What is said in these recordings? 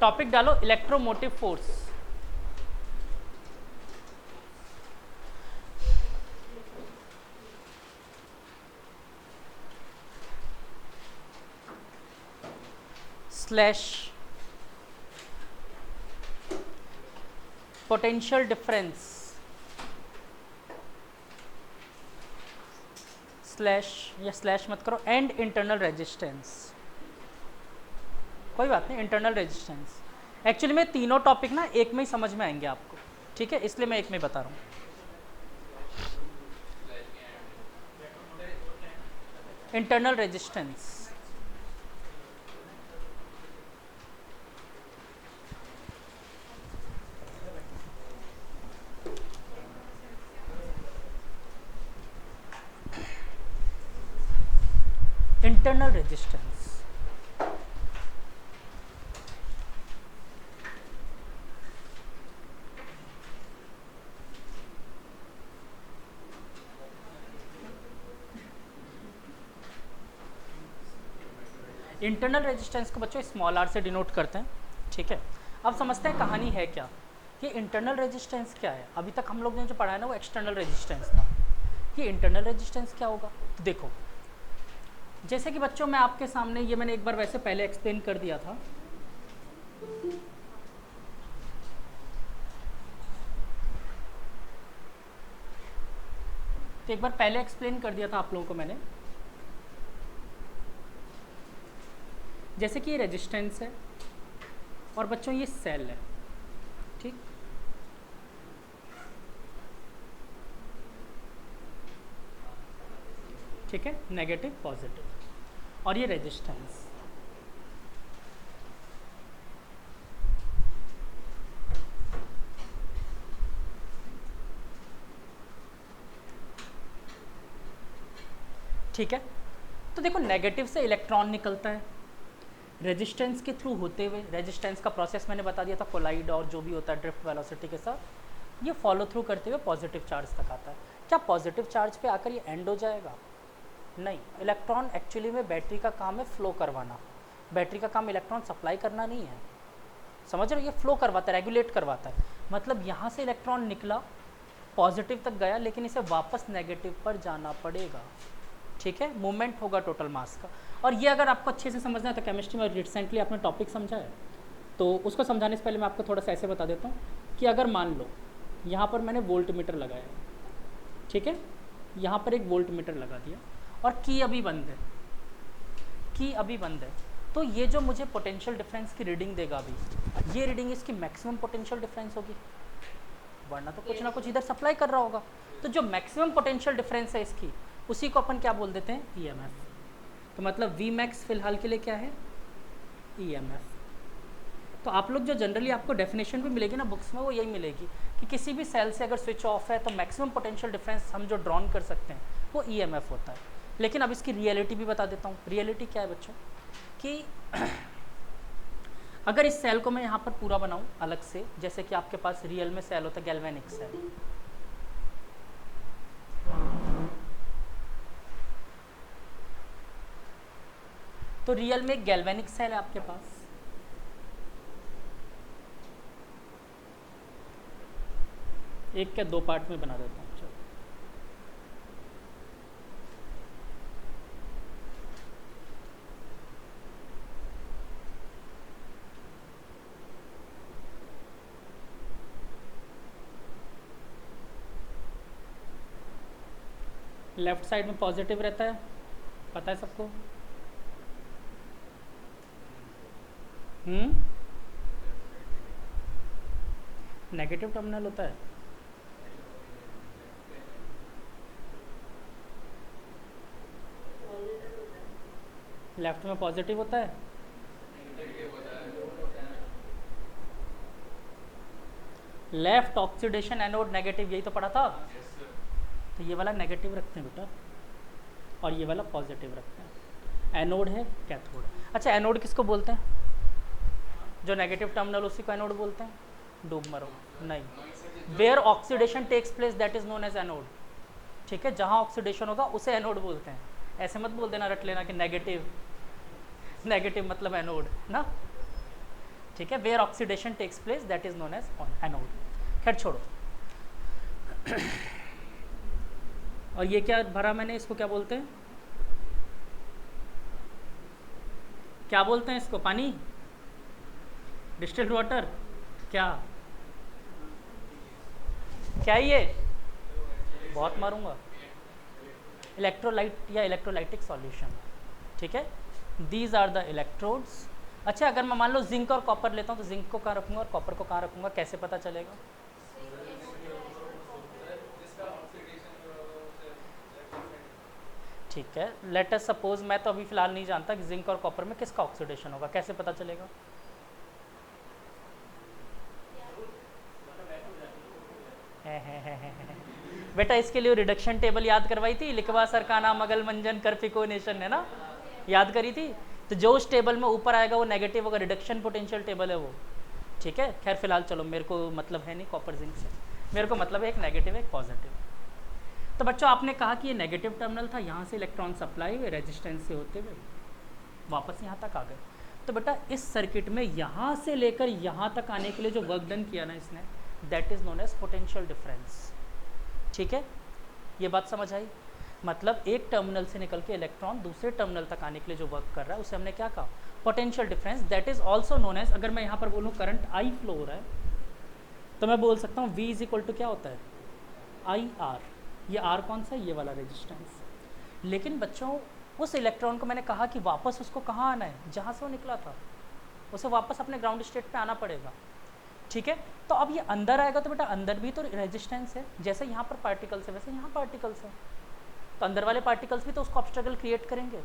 Topic डालो electromotive force. Slash potential difference slash, या slash मत करो, एंड इंटरनल रेजिस्टेंस। कोई बात नहीं, इंटरनल रेजिस्टेंस। एक्चुअली में तीनों टॉपिक ना एक में ही समझ में आएंगे आपको, ठीक है, इसलिए मैं एक में बता रहा हूँ। Internal resistance, internal resistance. Internal resistance को बच्चों स्मॉल आर से डिनोट करते हैं, ठीक है। अब समझते हैं कहानी है क्या, ये इंटरनल रेजिस्टेंस क्या है। अभी तक हम लोग ने जो पढ़ा है ना वो एक्सटर्नल रेजिस्टेंस था, ये इंटरनल रेजिस्टेंस क्या होगा। तो देखो, जैसे कि बच्चों मैं आपके सामने, ये मैंने एक बार वैसे पहले एक्सप्लेन कर दिया था, तो एक बार पहले एक्सप्लेन कर दिया था आप लोगों को मैंने, जैसे कि ये रेजिस्टेंस है और बच्चों ये सेल है, ठीक। ठीक है, नेगेटिव पॉजिटिव, और ये रेजिस्टेंस। ठीक है, तो देखो नेगेटिव से इलेक्ट्रॉन निकलता है रेजिस्टेंस के थ्रू होते हुए। रेजिस्टेंस का प्रोसेस मैंने बता दिया था, कोलाइड और जो भी होता है ड्रिफ्ट वेलोसिटी के साथ, ये फॉलो थ्रू करते हुए पॉजिटिव चार्ज तक आता है। क्या पॉजिटिव चार्ज पे आकर ये एंड हो जाएगा? नहीं, इलेक्ट्रॉन एक्चुअली में बैटरी का काम है फ्लो करवाना, बैटरी का काम इलेक्ट्रॉन सप्लाई करना नहीं है, समझ रहे हो, ये फ्लो करवाता है, रेगुलेट करवाता है। मतलब यहाँ से इलेक्ट्रॉन निकला, पॉजिटिव तक गया, लेकिन इसे वापस नेगेटिव पर जाना पड़ेगा, ठीक है, मूवमेंट होगा टोटल मास का। और ये अगर आपको अच्छे से समझना है तो केमिस्ट्री में रिसेंटली आपने टॉपिक समझा है, तो उसको समझाने से पहले मैं आपको थोड़ा सा ऐसे बता देता हूँ कि अगर मान लो यहाँ पर मैंने वोल्ट मीटर लगाया, ठीक है, यहाँ पर एक वोल्ट मीटर लगा दिया और की अभी बंद है, की अभी बंद है, तो ये जो मुझे पोटेंशियल डिफरेंस की रीडिंग देगा अभी, ये रीडिंग इसकी मैक्सिमम पोटेंशियल डिफरेंस होगी, वरना तो कुछ ना कुछ इधर सप्लाई कर रहा होगा। तो जो मैक्सिमम पोटेंशियल डिफरेंस है इसकी, उसी को अपन क्या बोल देते हैं, ईएमएफ। तो मतलब वी मैक्स फिलहाल के लिए क्या है, ईएमएफ। तो आप लोग जो जनरली आपको डेफिनेशन भी मिलेगी ना बुक्स में, वो यही मिलेगी कि किसी भी सेल से अगर स्विच ऑफ है तो मैक्सिमम पोटेंशियल डिफरेंस हम जो ड्रॉन कर सकते हैं वो ईएमएफ होता है। लेकिन अब इसकी रियलिटी भी बता देता हूँ। रियलिटी क्या है बच्चों, कि अगर इस सेल को मैं यहाँ पर पूरा बनाऊँ अलग से, जैसे कि आपके पास रियल में सेल होता है गैल्वेनिक सेल, तो रियल में एक गैल्वेनिक सेल है आपके पास, एक क्या दो पार्ट में बना देता हूँ। चलो, लेफ्ट साइड में पॉजिटिव रहता है, पता है सबको, नेगेटिव टर्मिनल होता है, लेफ्ट में पॉजिटिव होता है, लेफ्ट ऑक्सीडेशन एनोड नेगेटिव, यही तो पढ़ा था। तो ये वाला नेगेटिव रखते हैं बेटा और ये वाला पॉजिटिव रखते हैं, एनोड है कैथोड। अच्छा, एनोड किसको बोलते हैं, जो नेगेटिव टर्मिनल उसी को एनोड बोलते हैं, डूब मरो नहीं, where oxidation takes place that is known as anode, ठीक है, जहाँ ऑक्सीडेशन होगा उसे एनोड बोलते हैं। ऐसे मत बोल देना, रट लेना कि नेगेटिव, नेगेटिव मतलब एनोड ना। ठीक है, where oxidation takes place that is known as anode. खैर छोड़ो। और ये क्या भरा मैंने, इसको क्या बोलते हैं, क्या बोलते हैं इसको, पानी, डिस्टिल्ड वाटर, क्या क्या ये, बहुत मारूंगा, इलेक्ट्रोलाइट या इलेक्ट्रोलाइटिक सॉल्यूशन। ठीक है, दीज आर द इलेक्ट्रोड्स। अच्छा, अगर मैं मान लो जिंक और कॉपर लेता हूँ तो जिंक को कहाँ रखूंगा और कॉपर को कहाँ रखूंगा, कैसे पता चलेगा? ठीक है, लेट अस सपोज, मैं तो अभी फिलहाल नहीं जानता कि जिंक और कॉपर में किसका ऑक्सीडेशन होगा, कैसे पता चलेगा? बेटा इसके लिए रिडक्शन टेबल याद करवाई थी, लिखवा सर का नाम अगल मंजन कर फिकोनेशन, है ना, याद करी थी। तो जो उस टेबल में ऊपर आएगा वो नेगेटिव होगा, रिडक्शन पोटेंशियल टेबल है वो। ठीक है, खैर फिलहाल चलो, मेरे को मतलब है नहीं कॉपर जिंक से, मेरे को मतलब है एक नेगेटिव एक पॉजिटिव। तो बच्चों आपने कहा कि ये नेगेटिव टर्मिनल था, यहाँ से इलेक्ट्रॉन सप्लाई हुए रेजिस्टेंस से होते हुए वापस यहाँ तक आ गए। तो बेटा इस सर्किट में यहाँ से लेकर यहाँ तक आने के लिए जो वर्क डन किया ना इसने, that is known as potential difference. ठीक है, ये बात समझ आई? मतलब एक टर्मिनल से निकल के इलेक्ट्रॉन दूसरे टर्मिनल तक आने के लिए जो वर्क कर रहा है उसे हमने क्या कहा, potential difference. That is also known as, अगर मैं यहाँ पर बोलूँ करंट आई फ्लो हो रहा है तो मैं बोल सकता हूँ V इज इक्वल टू क्या होता है, आई आर। ये आर कौन सा है, ये वाला रेजिस्टेंस। लेकिन बच्चों उस इलेक्ट्रॉन को मैंने कहा कि वापस उसको कहाँ आना है, जहाँ से वो निकला था, उसे वापस अपने ग्राउंड स्टेट पे आना पड़ेगा। ठीक है, तो अब ये अंदर आएगा तो बेटा अंदर भी तो रेजिस्टेंस है, जैसे यहाँ पर पार्टिकल्स है वैसे यहाँ पार्टिकल्स है, तो अंदर वाले पार्टिकल्स भी तो उसको ऑब्स्टेकल क्रिएट करेंगे।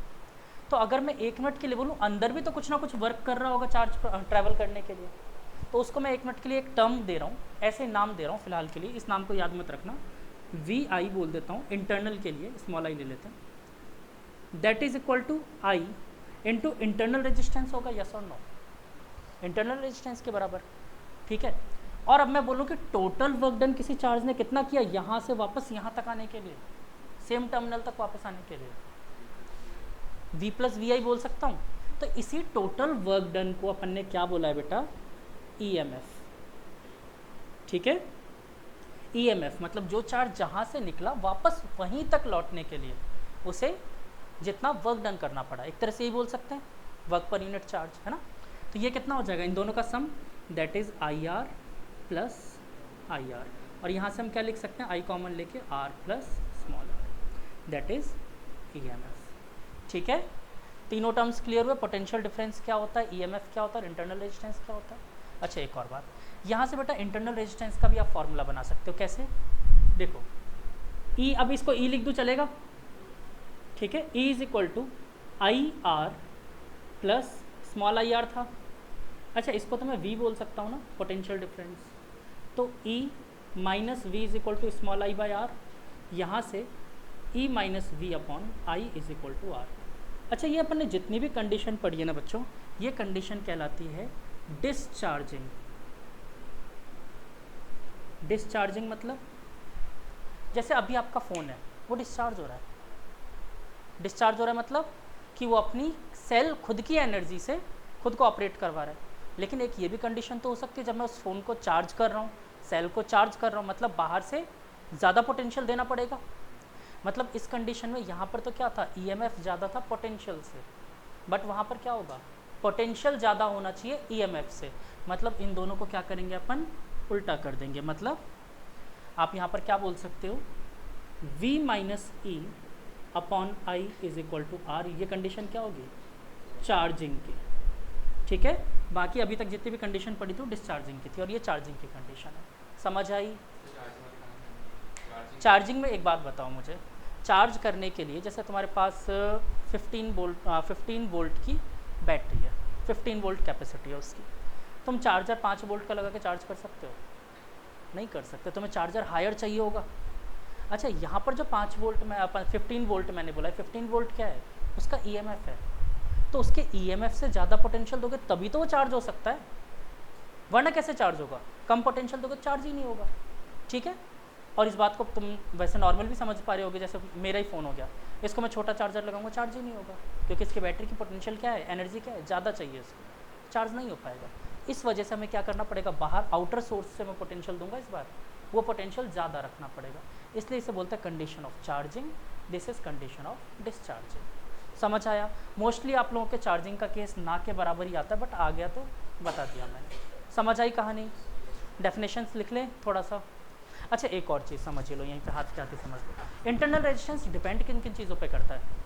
तो अगर मैं 1 मिनट के लिए बोलूँ अंदर भी तो कुछ ना कुछ वर्क कर रहा होगा चार्ज ट्रैवल करने के लिए, तो उसको मैं 1 मिनट के लिए एक टर्म दे रहा हूँ, ऐसे नाम दे रहा हूँ फिलहाल के लिए, इस नाम को याद मत रखना, वी आई बोल देता हूँ, इंटरनल के लिए स्मॉल आई ले लेते हैं। That is equal to I into internal resistance होगा, यस और नो, इंटरनल रेजिस्टेंस के बराबर। ठीक है, और अब मैं बोलूँ कि टोटल वर्क डन किसी चार्ज ने कितना किया, यहाँ से वापस यहाँ तक आने के लिए, सेम टर्मिनल तक वापस आने के लिए, V प्लस वी आई बोल सकता हूँ। तो इसी टोटल वर्क डन को अपन ने क्या बोला है बेटा, EMF। ठीक है, EMF मतलब जो चार्ज जहाँ से निकला वापस वहीं तक लौटने के लिए उसे जितना वर्क डन करना पड़ा, एक तरह से यही बोल सकते हैं वर्क पर यूनिट चार्ज, है ना। तो ये कितना हो जाएगा इन दोनों का sum, that is IR plus IR, और यहाँ से हम क्या लिख सकते हैं, I कॉमन लेके R plus small r, that is EMF। ठीक है, तीनों टर्म्स क्लियर हुए, पोटेंशियल डिफरेंस क्या होता है, EMF क्या होता है, इंटरनल रेजिस्टेंस क्या होता है। अच्छा एक और बात, यहाँ से बेटा इंटरनल रेजिस्टेंस का भी आप फॉर्मूला बना सकते हो, कैसे, देखो E, अब इसको E लिख दूँ चलेगा, ठीक है, E is equal to IR plus small IR था। अच्छा इसको तो मैं V बोल सकता हूँ ना, पोटेंशियल डिफरेंस, तो E minus V is equal to small I by R, यहाँ से E minus V upon I is equal to R. अच्छा ये अपन ने जितनी भी कंडीशन पढ़ी है ना बच्चों, ये कंडीशन कहलाती है डिस्चार्जिंग। डिस्चार्जिंग मतलब जैसे अभी आपका फ़ोन है वो डिस्चार्ज हो रहा है, डिस्चार्ज हो रहा है मतलब कि वो अपनी सेल खुद की एनर्जी से खुद को ऑपरेट करवा रहा है। लेकिन एक ये भी कंडीशन तो हो सकती है जब मैं उस फ़ोन को चार्ज कर रहा हूँ, सेल को चार्ज कर रहा हूँ, मतलब बाहर से ज़्यादा पोटेंशियल देना पड़ेगा। मतलब इस कंडीशन में यहाँ पर तो क्या था, EMF ज़्यादा था पोटेंशियल से, बट वहाँ पर क्या होगा, पोटेंशियल ज़्यादा होना चाहिए EMF से। मतलब इन दोनों को क्या करेंगे अपन, उल्टा कर देंगे। मतलब आप यहाँ पर क्या बोल सकते हो, V minus E upon I is equal to R. ये कंडीशन क्या होगी, चार्जिंग की। ठीक है, बाकी अभी तक जितनी भी कंडीशन पड़ी थी डिस्चार्जिंग की थी, और ये चार्जिंग की कंडीशन है। समझ आई? चार्जिंग में एक बात बताओ मुझे, चार्ज करने के लिए जैसे तुम्हारे पास 15 वोल्ट की बैटरी है, 15 वोल्ट कैपेसिटी है उसकी, तुम चार्जर 5 वोल्ट का लगा के चार्ज कर सकते हो? नहीं कर सकते, तुम्हें चार्जर हायर चाहिए होगा। अच्छा यहाँ पर जो 5 वोल्ट में 15 वोल्ट मैंने बोला है, 15 वोल्ट क्या है, उसका EMF है, तो उसके EMF से ज़्यादा पोटेंशियल दोगे तभी तो वो चार्ज हो सकता है, वरना कैसे चार्ज होगा, कम पोटेंशियल दोगे चार्ज ही नहीं होगा। ठीक है, और इस बात को तुम वैसे नॉर्मल भी समझ पा रहे होगे, जैसे मेरा ही फ़ोन हो गया, इसको मैं छोटा चार्जर लगाऊंगा चार्ज ही नहीं होगा, क्योंकि इसकी बैटरी की पोटेंशियल क्या है, एनर्जी क्या है, ज़्यादा चाहिए इसको, चार्ज नहीं हो पाएगा। इस वजह से हमें क्या करना पड़ेगा, बाहर आउटर सोर्स से मैं पोटेंशियल दूंगा इस बार, वो पोटेंशियल ज़्यादा रखना पड़ेगा, इसलिए इसे बोलते हैं condition of charging, this is condition of discharging. समझ आया? मोस्टली आप लोगों के चार्जिंग का केस ना के बराबर ही आता है, बट आ गया तो बता दिया मैंने। समझ आई कहानी? डेफिनेशंस लिख लें थोड़ा सा। अच्छा एक और चीज़ समझ लो, यहीं पे हाथ के आते समझ लो, इंटरनल रेजिस्टेंस डिपेंड किन किन चीज़ों पे करता है।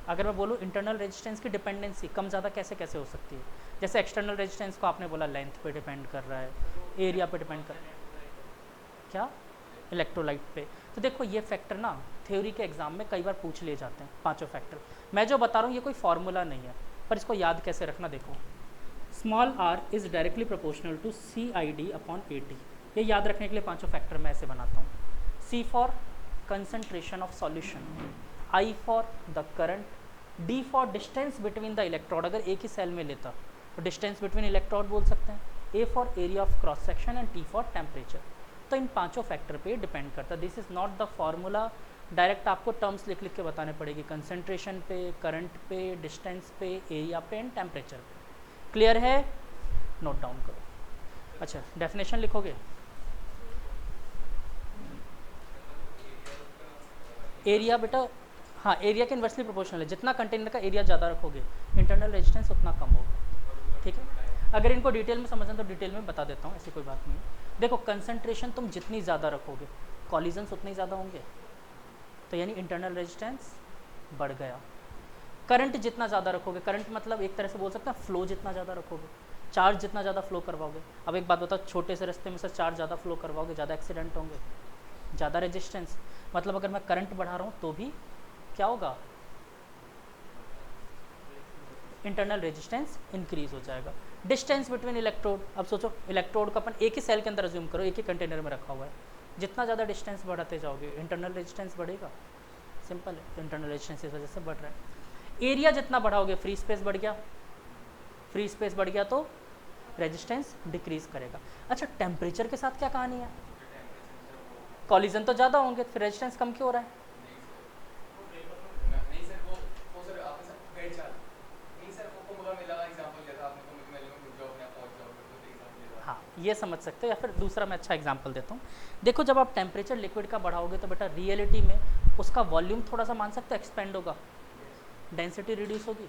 अगर मैं बोलूँ इंटरनल रेजिस्टेंस की डिपेंडेंसी कम ज़्यादा कैसे कैसे हो सकती है, जैसे एक्सटर्नल रेजिस्टेंस को आपने बोला लेंथ पे डिपेंड कर रहा है, एरिया पे डिपेंड कर रहा है, क्या इलेक्ट्रोलाइट पे। तो देखो ये फैक्टर ना थ्योरी के एग्जाम में कई बार पूछ लिए जाते हैं, पांचों फैक्टर। मैं जो बता रहा हूँ ये कोई फार्मूला नहीं है, पर इसको याद कैसे रखना, देखो small r is directly proportional to CID upon AT। ये याद रखने के लिए पांचों फैक्टर मैं ऐसे बनाता हूँ, C for concentration of solution, I for the current, D for distance between the electrode, अगर एक ही सेल में लेता तो डिस्टेंस बिटवीन इलेक्ट्रोड बोल सकते हैं, A for area of cross section and T for temperature. तो इन पांचों फैक्टर पे डिपेंड करता है, this is not the formula, direct आपको टर्म्स लिख लिख के बताने पड़ेगी, कंसंट्रेशन पे, करंट पे, डिस्टेंस पे, एरिया पे एंड टेम्परेचर पे। क्लियर है? नोट डाउन करो। अच्छा डेफिनेशन लिखोगे, एरिया बेटा, हाँ एरिया के इन्वर्सली प्रोपोर्शनल है, जितना कंटेनर का एरिया ज़्यादा रखोगे इंटरनल रेजिस्टेंस उतना कम होगा। ठीक है, अगर इनको डिटेल में समझना तो डिटेल में बता देता हूँ, ऐसी कोई बात नहीं है। देखो कंसंट्रेशन तुम जितनी ज़्यादा रखोगे कॉलिजन्स उतने ही ज़्यादा होंगे, तो यानी इंटरनल रेजिस्टेंस बढ़ गया। करंट जितना ज़्यादा रखोगे, करंट मतलब एक तरह से बोल सकते हैं फ्लो जितना ज़्यादा रखोगे, चार्ज जितना ज़्यादा फ्लो करवाओगे। अब एक बात बताओ, छोटे से रास्ते में से चार्ज ज़्यादा फ्लो करवाओगे, ज़्यादा एक्सीडेंट होंगे, ज़्यादा रेजिस्टेंस, मतलब अगर मैं करंट बढ़ा रहा हूँ तो भी क्या होगा, इंटरनल रेजिस्टेंस इंक्रीज हो जाएगा। डिस्टेंस बिटवीन इलेक्ट्रोड, अब सोचो इलेक्ट्रोड को अपन एक ही सेल के अंदर अज्यूम करो, एक ही कंटेनर में रखा हुआ है, जितना ज़्यादा डिस्टेंस बढ़ाते जाओगे इंटरनल रेजिस्टेंस बढ़ेगा, सिंपल है, इंटरनल रेजिस्टेंस इस वजह से बढ़ रहा है। एरिया जितना बढ़ाओगे फ्री स्पेस बढ़ गया, फ्री स्पेस बढ़ गया तो रेजिस्टेंस डिक्रीज करेगा। अच्छा टेम्परेचर के साथ क्या कहानी है, कॉलिजन तो ज़्यादा होंगे फिर रेजिस्टेंस कम क्यों हो रहा है? हाँ ये समझ सकते हो, या फिर दूसरा मैं अच्छा एग्जांपल देता हूँ। देखो जब आप टेम्परेचर लिक्विड का बढ़ाओगे तो बेटा रियलिटी में उसका वॉल्यूम थोड़ा सा मान सकते हो एक्सपेंड होगा, डेंसिटी रिड्यूस होगी,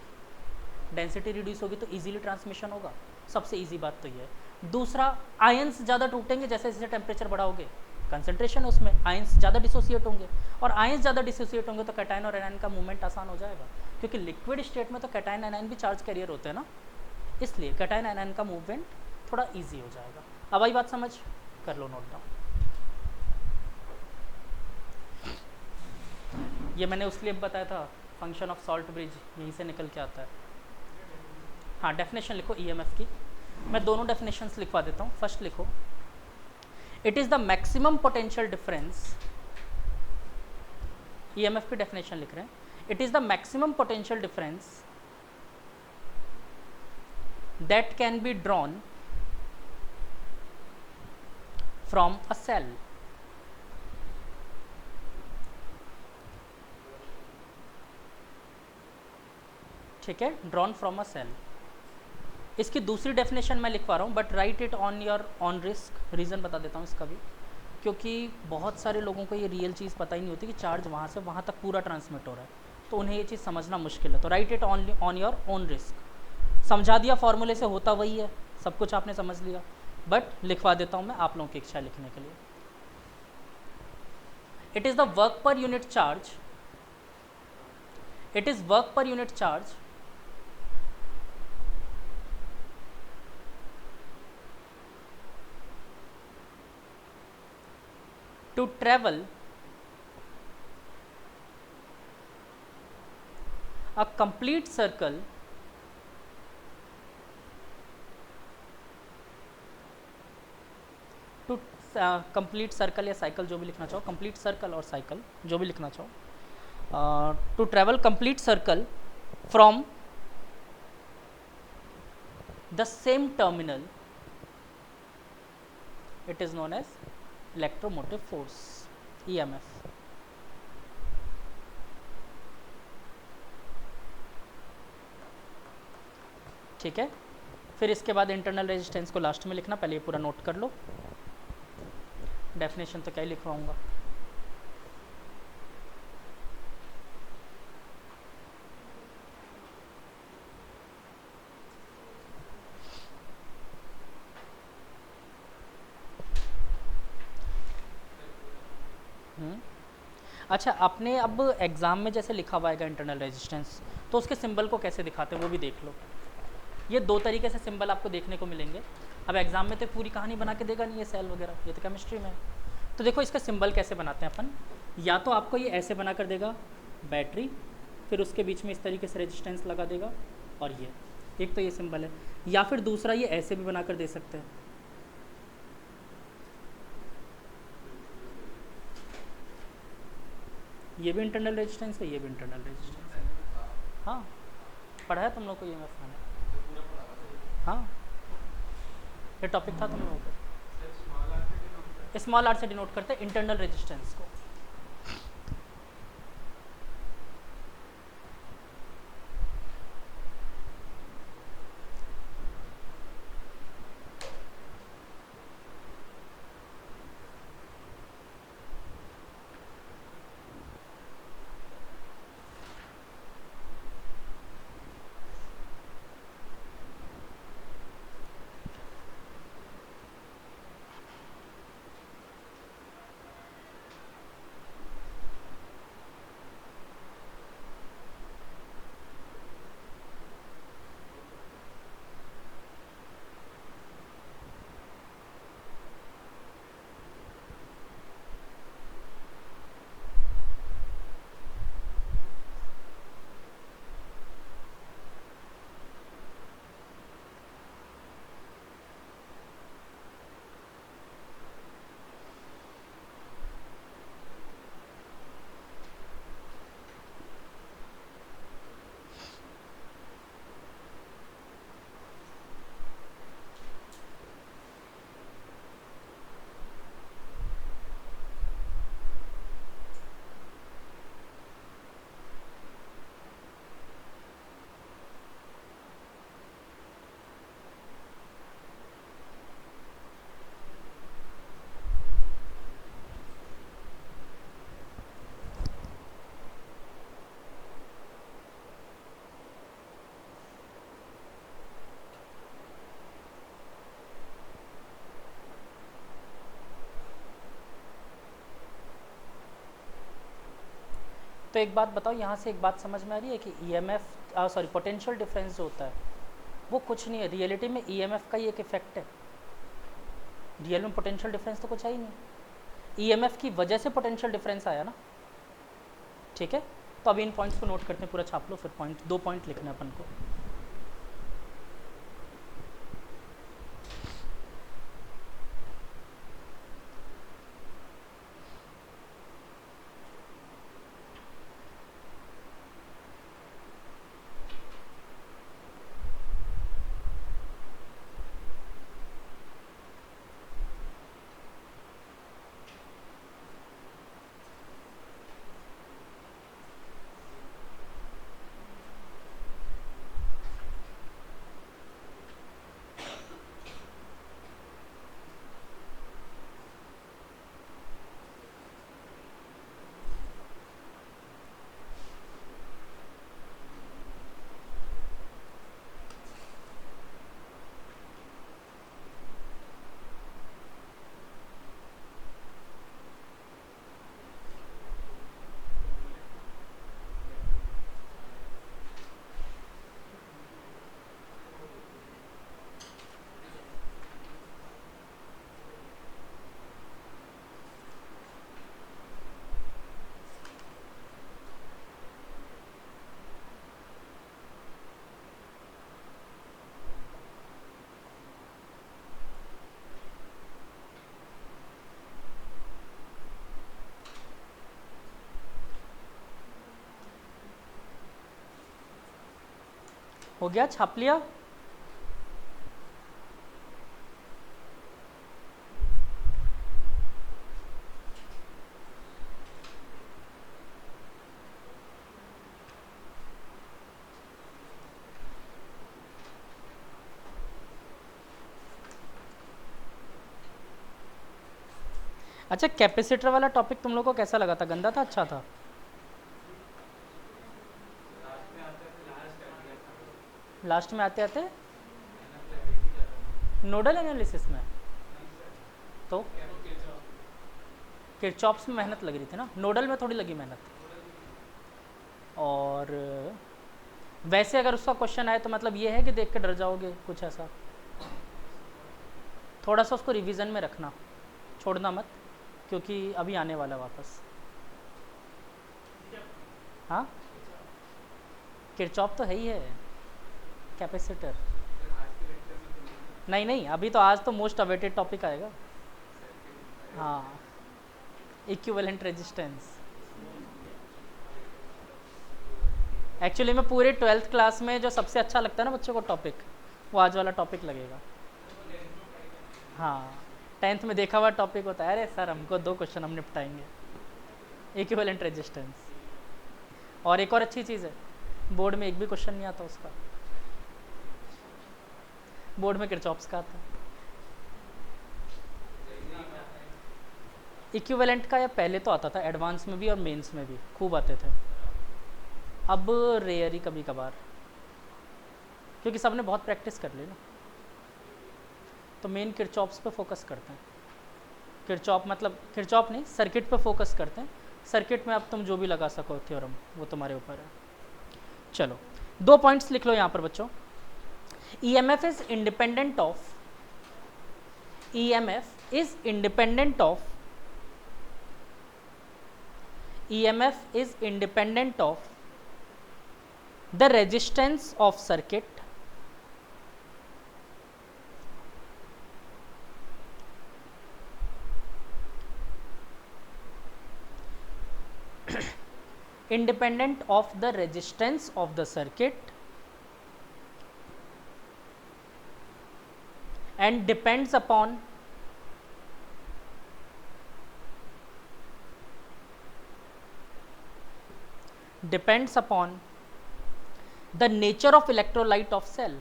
डेंसिटी रिड्यूस होगी तो इजीली ट्रांसमिशन होगा, सबसे इजी बात तो ये है। दूसरा आयंस ज़्यादा टूटेंगे जैसे जैसे टेम्परेचर बढ़ाओगे, कंसंट्रेशन उसमें आयंस ज़्यादा डिसोसिएट होंगे, और आयंस ज़्यादा डिसोसिएट होंगे तो कैटायन और एनायन का मूवमेंट आसान हो जाएगा, क्योंकि लिक्विड स्टेट में तो कैटायन एनायन भी चार्ज कैरियर होते हैं ना, इसलिए कैटायन एनायन का मूवमेंट थोड़ा ईजी हो जाएगा। अब आई बात समझ, कर लो नोट डाउन। ये मैंने उसके लिए बताया था, फंक्शन ऑफ सॉल्ट ब्रिज यहीं से निकल के आता है। हाँ डेफिनेशन लिखो ईएमएफ की, मैं दोनों डेफिनेशंस लिखवा देता हूँ। फर्स्ट लिखो, it is the maximum potential difference, EMF की डेफिनेशन लिख रहे हैं, it is the maximum potential difference that can be drawn from a cell. ठीक है, ड्रॉन फ्रॉम अ सेल। इसकी दूसरी डेफिनेशन मैं लिखवा रहा हूँ, but right it on your on risk. Reason बता देता हूँ इसका भी, क्योंकि बहुत सारे लोगों को ये रियल चीज़ पता ही नहीं होती कि चार्ज वहाँ से वहाँ तक पूरा ट्रांसमिट हो रहा है, तो उन्हें ये चीज़ समझना मुश्किल है। तो right it on your own risk. समझा दिया फॉर्मूले से, होता वही है, सब कुछ आपने समझ लिया, बट लिखवा देता हूँ मैं आप लोगों की इच्छा लिखने के लिए। It is the work per unit charge, it is work per unit charge to travel a complete circle to complete circle या साइकिल जो भी लिखना चाहो, complete circle और साइकिल जो भी लिखना चाहो, to travel complete circle from the same terminal, it is known as electromotive force EMF. ठीक है, फिर इसके बाद इंटरनल रेजिस्टेंस को लास्ट में लिखना, पहले ये पूरा नोट कर लो। डेफिनेशन तो क्या ही लिखवाऊंगा। अच्छा, आपने अब एग्ज़ाम में जैसे लिखा हुआ है इंटरनल रेजिस्टेंस, तो उसके सिंबल को कैसे दिखाते हैं वो भी देख लो। ये दो तरीके से सिंबल आपको देखने को मिलेंगे। अब एग्ज़ाम में तो पूरी कहानी बना के देगा नहीं ये सेल वगैरह, ये तो केमिस्ट्री में है। तो देखो इसका सिंबल कैसे बनाते हैं अपन। या तो आपको ये ऐसे बना कर देगा बैटरी, फिर उसके बीच में इस तरीके से रेजिस्टेंस लगा देगा, और ये एक तो ये सिंबल है। या फिर दूसरा ये ऐसे भी बना कर दे सकते हैं, ये भी इंटरनल रेजिस्टेंस है, ये भी इंटरनल रेजिस्टेंस है। हाँ, पढ़ा है तुम लोग को ये मैं मैंने। हाँ, ये टॉपिक था तुम लोगों को। स्मॉल आर से डिनोट करते हैं इंटरनल रेजिस्टेंस को। तो एक बात बताओ, यहाँ से एक बात समझ में आ रही है कि ईएमएफ सॉरी पोटेंशियल डिफरेंस जो होता है वो कुछ नहीं है, रियलिटी में ईएमएफ का ही एक इफेक्ट है। रियल में पोटेंशियल डिफरेंस तो कुछ है ही नहीं, ईएमएफ की वजह से पोटेंशियल डिफरेंस आया ना। ठीक है, तो अभी इन पॉइंट्स को नोट करते हैं, पूरा छाप लो, फिर पॉइंट 2 पॉइंट लिखना है अपन को। हो गया, छाप लिया। अच्छा, कैपेसिटर वाला टॉपिक तुम लोग को कैसा लगा था? गंदा था, अच्छा था? लास्ट में आते आते नोडल एनालिसिस में तो किरचॉप्स में मेहनत लग रही थी ना, नोडल में थोड़ी लगी मेहनत। और वैसे अगर उसका क्वेश्चन आए तो मतलब ये है कि देख के डर जाओगे, कुछ ऐसा? थोड़ा सा उसको रिवीजन में रखना, छोड़ना मत, क्योंकि अभी आने वाला वापस। हाँ, किरचॉप तो है ही है, कैपेसिटर। नहीं नहीं, अभी तो आज तो मोस्ट अवेटेड टॉपिक आएगा। हाँ, इक्विवेलेंट रेजिस्टेंस। एक्चुअली में पूरे 12th क्लास में जो सबसे अच्छा लगता है ना बच्चों को टॉपिक, वो आज वाला टॉपिक लगेगा। हाँ, 10th में देखा हुआ टॉपिक होता है, अरे सर हमको 2 क्वेश्चन हम निपटाएंगे, इक्विवेलेंट रेजिस्टेंस। और एक और अच्छी चीज़ है, बोर्ड में एक भी क्वेश्चन नहीं आता उसका, बोर्ड में किरचॉप्स का आता है। इक्विवेलेंट का या पहले तो आता था, एडवांस में भी और मेंस में भी खूब आते थे, अब रेयर ही कभी कभार, क्योंकि सबने बहुत प्रैक्टिस कर ली ना। तो मेन किरचॉप्स पे फोकस करते हैं। किरचॉप मतलब किरचॉप नहीं, सर्किट पे फोकस करते हैं। सर्किट में अब तुम जो भी लगा सको थ्योरम, वो तुम्हारे ऊपर है। चलो 2 पॉइंट्स लिख लो यहाँ पर बच्चों। EMF is independent of, EMF is independent of, EMF is independent of the resistance of circuit independent of the resistance of the circuit and depends upon the nature of electrolyte of cell.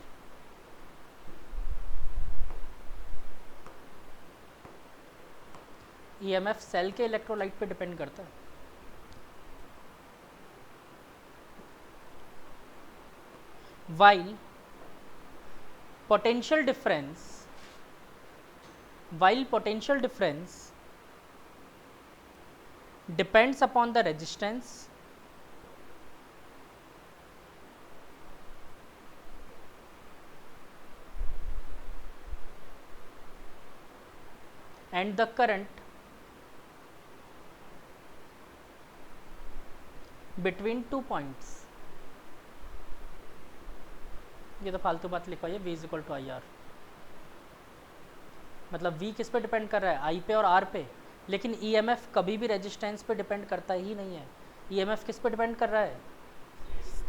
EMF cell के electrolyte पे depend करता है। while potential difference depends upon the resistance and the current between 2 points। ये तो फालतू बात लिखवाई है, V is equal to I R. मतलब V किस पे डिपेंड कर रहा है? I पे और R पे। लेकिन EMF कभी भी रेजिस्टेंस पे डिपेंड करता ही नहीं है। EMF किस पे डिपेंड कर रहा है?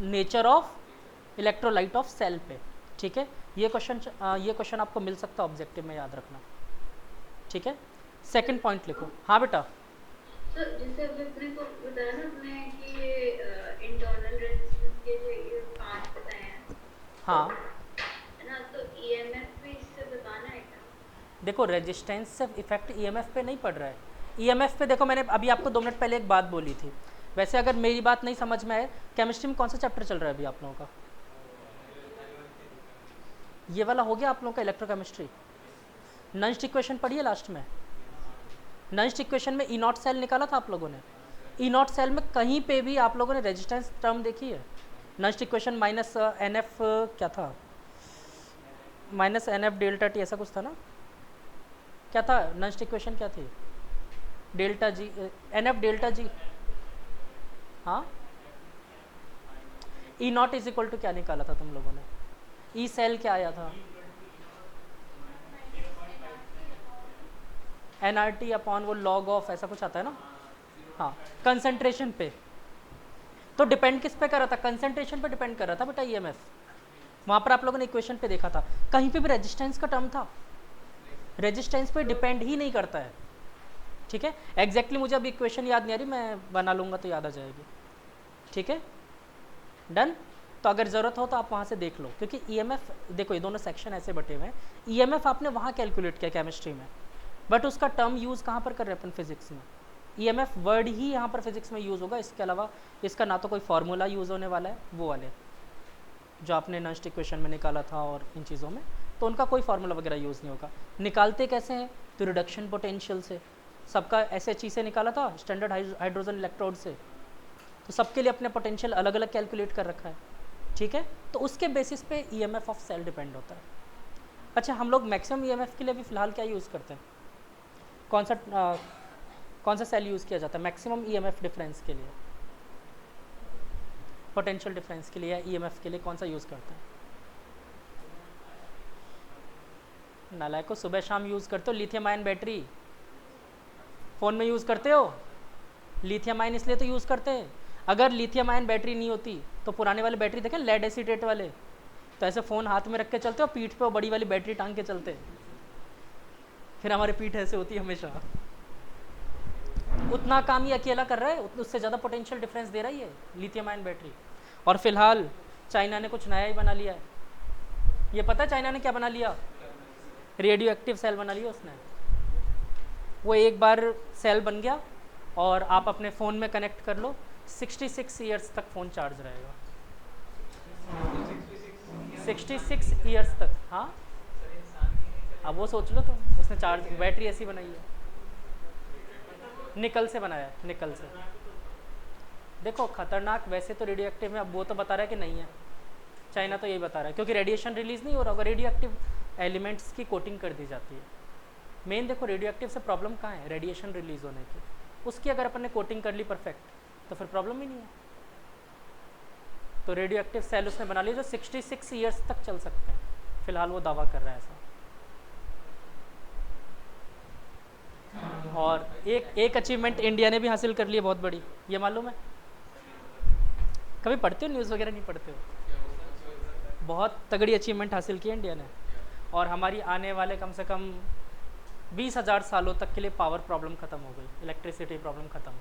Nature of electrolyte of cell पे। ठीक है, ये क्वेश्चन आपको मिल सकता है ऑब्जेक्टिव में, याद रखना। ठीक है, सेकंड पॉइंट लिखो। हाँ बेटा। सर जैसे अभी अपने को बताया ना आपने कि ये इंटरनल रेजिस्टेंस के जो ये 5 बताए हैं, हाँ है ना, तो EMF भी इससे बताना है क्या? देखो, रेजिस्टेंस से इफेक्ट EMF पे नहीं पड़ रहा है। EMF पे देखो, मैंने अभी आपको 2 मिनट पहले एक बात बोली थी। वैसे अगर मेरी बात नहीं समझ में आए, केमिस्ट्री में कौन सा चैप्टर चल रहा है अभी आप लोगों का? ये वाला हो गया आप लोगों का, इलेक्ट्रोकेमिस्ट्री। नंस्ट इक्वेशन पढ़ी है लास्ट में? नंस्ट इक्वेशन में ई नॉट सेल निकाला था आप लोगों ने। ई नॉट सेल में कहीं पे भी आप लोगों ने रेजिस्टेंस टर्म देखी है? नंस्ट इक्वेशन माइनस NF क्या था, माइनस NF डेल्टा टी, ऐसा कुछ था ना? क्या था नंस्ट इक्वेशन, क्या थी? Delta G, NF delta G. हाँ, ई नॉट इज इक्वल टू क्या निकाला था तुम लोगों ने? ई सेल क्या आया था? NRT अपॉन वो लॉग ऑफ, ऐसा कुछ आता है ना? हाँ, कंसंट्रेशन पे। तो डिपेंड किस पे कर रहा था? कंसंट्रेशन पे डिपेंड कर रहा था बेटा EMF। वहाँ पर आप लोगों ने इक्वेशन पे देखा था, कहीं पे भी रेजिस्टेंस का टर्म था? रेजिस्टेंस पे डिपेंड ही नहीं करता है। ठीक है, एग्जैक्टली मुझे अभी इक्वेशन याद नहीं आ रही, मैं बना लूँगा तो याद आ जाएगी। ठीक है, डन। तो अगर ज़रूरत हो तो आप वहाँ से देख लो, क्योंकि EMF देखो, ये दोनों सेक्शन ऐसे बटे हुए हैं। EMF आपने वहाँ कैलकुलेट किया केमिस्ट्री में, बट उसका टर्म यूज़ कहाँ पर कर रहे हैं अपन फिजिक्स में, ईएमएफ वर्ड ही यहाँ पर फिजिक्स में यूज़ होगा, इसके अलावा इसका ना तो कोई फार्मूला यूज़ होने वाला है, वो वाले जो आपने नस्ट इक्वेशन में निकाला था और इन चीज़ों में, तो उनका कोई फार्मूला वगैरह यूज़ नहीं होगा। निकालते कैसे हैं, तो रिडक्शन पोटेंशियल से, सबका SHE से निकाला था, स्टैंडर्ड हाइड्रोजन इलेक्ट्रोड से, तो सबके लिए अपने पोटेंशियल अलग अलग कैलकुलेट कर रखा है, ठीक है। तो उसके बेसिस पे ईएमएफ ऑफ सेल डिपेंड होता है। अच्छा, हम लोग मैक्सिमम ईएमएफ के लिए भी फ़िलहाल क्या यूज़ करते हैं, कौन सा सेल यूज़ किया जाता है मैक्सिमम ईएमएफ डिफरेंस के लिए, पोटेंशियल डिफरेंस के लिए या ईएमएफ के लिए कौन सा यूज़ करते हैं? नालायक को, सुबह शाम यूज़ करते हो लिथियम आयन बैटरी, फ़ोन में यूज़ करते हो, लिथियम आयन इसलिए तो यूज़ करते हैं। अगर लिथियम आयन बैटरी नहीं होती तो पुराने वाले बैटरी देखें लेड एसीटेट वाले, तो ऐसे फ़ोन हाथ में रख के चलते हो, पीठ पे वो बड़ी वाली बैटरी टांग के चलते, फिर हमारी पीठ ऐसे होती है हमेशा। उतना काम ये अकेला कर रहा है, उससे ज़्यादा पोटेंशियल डिफरेंस दे रही है लिथियम आयन बैटरी। और फिलहाल चाइना ने कुछ नया ही बना लिया है, ये पता है चाइना ने क्या बना लिया, रेडियो एक्टिव सेल बना लिया उसने। वो एक बार सेल बन गया और आप अपने फ़ोन में कनेक्ट कर लो, 66 ईयर्स तक फ़ोन चार्ज रहेगा, 66 ईयर्स तक। हाँ, अब वो सोच लो, तो उसने चार्ज बैटरी ऐसी बनाई है, निकल से बनाया है, निकल से। देखो खतरनाक वैसे तो रेडियो एक्टिव है, अब वो तो बता रहा है कि नहीं है, चाइना तो यही बता रहा है, क्योंकि रेडिएशन रिलीज़ नहीं हो रहा होगा, रेडियो एक्टिव एलिमेंट्स की कोटिंग कर दी जाती है। मेन देखो रेडियो एक्टिव से प्रॉब्लम कहाँ है, रेडिएशन रिलीज़ होने की, उसकी अगर अपन ने कोटिंग कर ली परफेक्ट तो फिर प्रॉब्लम ही नहीं है। तो रेडियो एक्टिव सेल उसने बना लिया जो 66 ईयर्स तक चल सकते हैं, फिलहाल वो दावा कर रहा है ऐसा। और एक अचीवमेंट इंडिया ने भी हासिल कर ली है बहुत बड़ी, ये मालूम है? कभी पढ़ते हो न्यूज़ वगैरह, नहीं पढ़ते हो? बहुत तगड़ी अचीवमेंट हासिल की है इंडिया ने, और हमारी आने वाले कम से कम 20,000 सालों तक के लिए पावर प्रॉब्लम ख़त्म हो गई, इलेक्ट्रिसिटी प्रॉब्लम ख़त्म।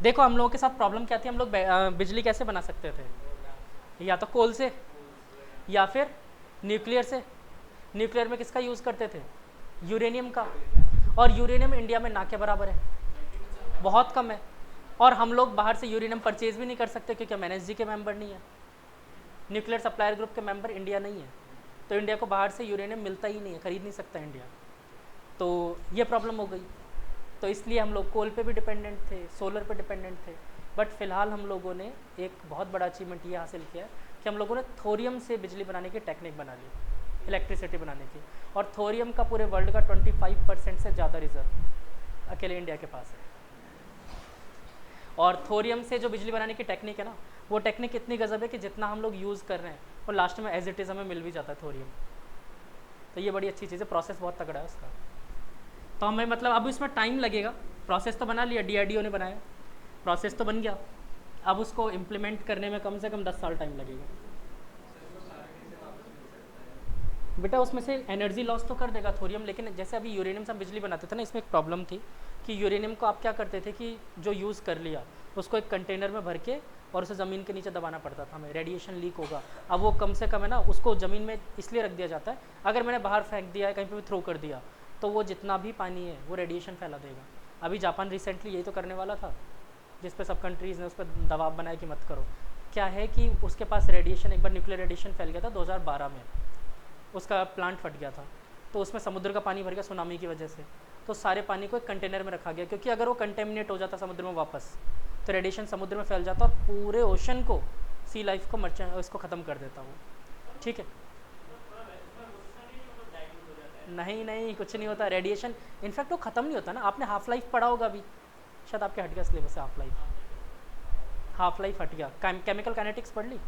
देखो हम लोगों के साथ प्रॉब्लम क्या थी, हम लोग बिजली कैसे बना सकते थे, या तो कोल से या फिर न्यूक्लियर से। न्यूक्लियर में किसका यूज़ करते थे, यूरेनियम का, और यूरेनियम इंडिया में ना के बराबर है, बहुत कम है। और हम लोग बाहर से यूरेनियम परचेज भी नहीं कर सकते क्योंकि हम NSG के मेंबर नहीं है, न्यूक्लियर सप्लायर ग्रुप के मेंबर इंडिया नहीं है, तो इंडिया को बाहर से यूरेनियम मिलता ही नहीं है, खरीद नहीं सकता इंडिया। तो ये प्रॉब्लम हो गई, तो इसलिए हम लोग कोल पे भी डिपेंडेंट थे, सोलर पे डिपेंडेंट थे। बट फिलहाल हम लोगों ने एक बहुत बड़ा अचीवमेंट ये हासिल किया है कि हम लोगों ने थोरियम से बिजली बनाने की टेक्निक बना ली, इलेक्ट्रिसिटी बनाने की, और थोरियम का पूरे वर्ल्ड का 25% से ज़्यादा रिजर्व अकेले इंडिया के पास है। और थोरियम से जो बिजली बनाने की टेक्निक है ना, वो टेक्निक इतनी गजब है कि जितना हम लोग यूज़ कर रहे हैं और लास्ट में एज इट इज़ हमें मिल भी जाता है थोरियम। तो ये बड़ी अच्छी चीज़ है, प्रोसेस बहुत तगड़ा है उसका। तो हमें मतलब अब इसमें टाइम लगेगा, प्रोसेस तो बना लिया, DRDO ने बनाया, प्रोसेस तो बन गया, अब उसको इम्प्लीमेंट करने में कम से कम 10 साल टाइम लगेगा। बेटा उसमें से एनर्जी लॉस तो कर देगा थोरियम, लेकिन जैसे अभी यूरेनियम से हम बिजली बनाते थे ना, इसमें एक प्रॉब्लम थी कि यूरेनियम को आप क्या करते थे कि जो यूज़ कर लिया उसको एक कंटेनर में भर के और उसे ज़मीन के नीचे दबाना पड़ता था हमें, रेडिएशन लीक होगा। अब वो कम से कम है ना, उसको ज़मीन में इसलिए रख दिया जाता है, अगर मैंने बाहर फेंक दिया है, कहीं पर भी थ्रो कर दिया, तो वो जितना भी पानी है वो रेडिएशन फैला देगा। अभी जापान रिसेंटली यही तो करने वाला था, जिस पे सब कंट्रीज़ ने उस पर दबाव बनाया कि मत करो। क्या है कि उसके पास रेडिएशन, एक बार न्यूक्लियर रेडिएशन फैल गया था 2012 में, उसका प्लांट फट गया था, तो उसमें समुद्र का पानी भर गया सुनामी की वजह से, तो सारे पानी को एक कंटेनर में रखा गया, क्योंकि अगर वो कंटेमिनेट हो जाता समुद्र में वापस तो रेडिएशन समुद्र में फैल जाता और पूरे ओशन को, सी लाइफ को इसको ख़त्म कर देता वो। ठीक है, नहीं नहीं कुछ नहीं होता, रेडिएशन इनफैक्ट वो ख़त्म नहीं होता ना। आपने हाफ लाइफ पढ़ा होगा अभी, शायद आपके हट गया सिलेबस से, हाफ लाइफ हट गया, केमिकल काइनेटिक्स पढ़ ली?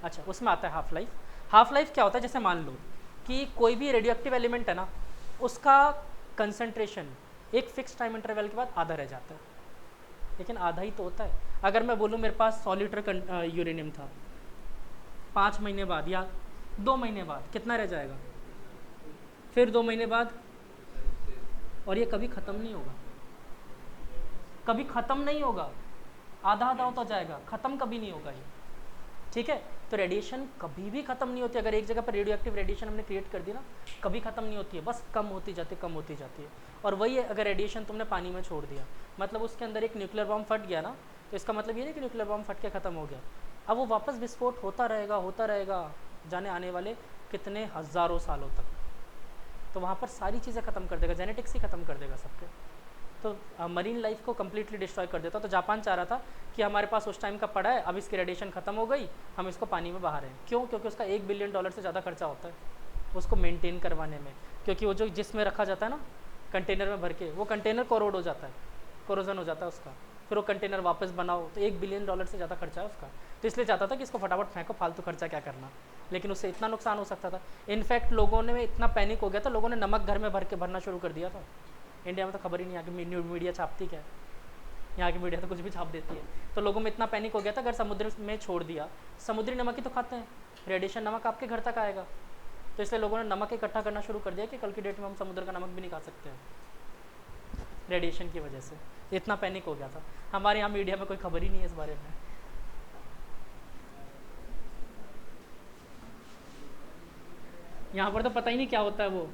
अच्छा, उसमें आता है हाफ लाइफ। हाफ लाइफ क्या होता है, जैसे मान लो कि कोई भी रेडियो एक्टिव एलिमेंट है ना, उसका कंसंट्रेशन एक फिक्स टाइम इंटरवल के बाद आधा रह जाता है, लेकिन आधा ही तो होता है। अगर मैं बोलूँ मेरे पास 100 लीटर यूरेनियम था, 5 महीने बाद या 2 महीने बाद कितना रह जाएगा, फिर 2 महीने बाद, और ये कभी ख़त्म नहीं होगा, कभी ख़त्म नहीं होगा, आधा आधा होता जाएगा, ख़त्म कभी नहीं होगा ये। ठीक है, तो तो रेडिएशन कभी भी ख़त्म नहीं होती। अगर एक जगह पर रेडियो एक्टिव रेडिएशन हमने क्रिएट कर दी ना, कभी ख़त्म नहीं होती है, बस कम होती जाती है। और वही है, अगर रेडिएशन तुमने पानी में छोड़ दिया, मतलब उसके अंदर एक न्यूक्लियर बम फट गया ना, तो इसका मतलब ये नहीं कि न्यूक्लियर बम फट के ख़त्म हो गया। अब वो वापस विस्फोट होता रहेगा जाने आने वाले कितने हज़ारों सालों तक। तो वहाँ पर सारी चीज़ें ख़त्म कर देगा, जेनेटिक्स ही ख़त्म कर देगा सबके। तो मरीन लाइफ को कम्प्लीटली डिस्ट्रॉय कर देता। तो जापान चाह रहा था कि हमारे पास उस टाइम का पड़ा है, अब इसकी रेडिएशन ख़त्म हो गई, हम इसको पानी में बहा रहे हैं। क्यों? क्योंकि उसका $1 बिलियन से ज़्यादा खर्चा होता है उसको मेंटेन करवाने में। क्योंकि वो जो जिसमें रखा जाता है ना कंटेनर में भर के, वो कंटेनर कोरोड हो जाता है, कोरोजन हो जाता है उसका, फिर वो कंटेनर वापस बनाओ, तो $1 बिलियन से ज़्यादा खर्चा है उसका। तो इसलिए चाहता था कि इसको फटाफट फेंको, फालतू खर्चा क्या करना, लेकिन उससे इतना नुकसान हो सकता था। इनफैक्ट लोगों ने इतना पैनिक हो गया था, लोगों ने नमक घर में भरना शुरू कर दिया था। इंडिया में तो खबर ही नहीं, यहाँ की मीडिया छापती क्या है, यहाँ की मीडिया तो कुछ भी छाप देती है। तो लोगों में इतना पैनिक हो गया था, अगर समुद्र में छोड़ दिया, समुद्री नमक ही तो खाते हैं, रेडिएशन नमक आपके घर तक आएगा। तो इसलिए लोगों ने नमक इकट्ठा करना शुरू कर दिया कि कल की डेट में हम समुद्र का नमक भी नहीं खा सकते हैं रेडिएशन की वजह से। इतना पैनिक हो गया था। हमारे यहाँ मीडिया में कोई खबर ही नहीं है इस बारे में। यहाँ पर तो पता ही नहीं क्या होता है वो।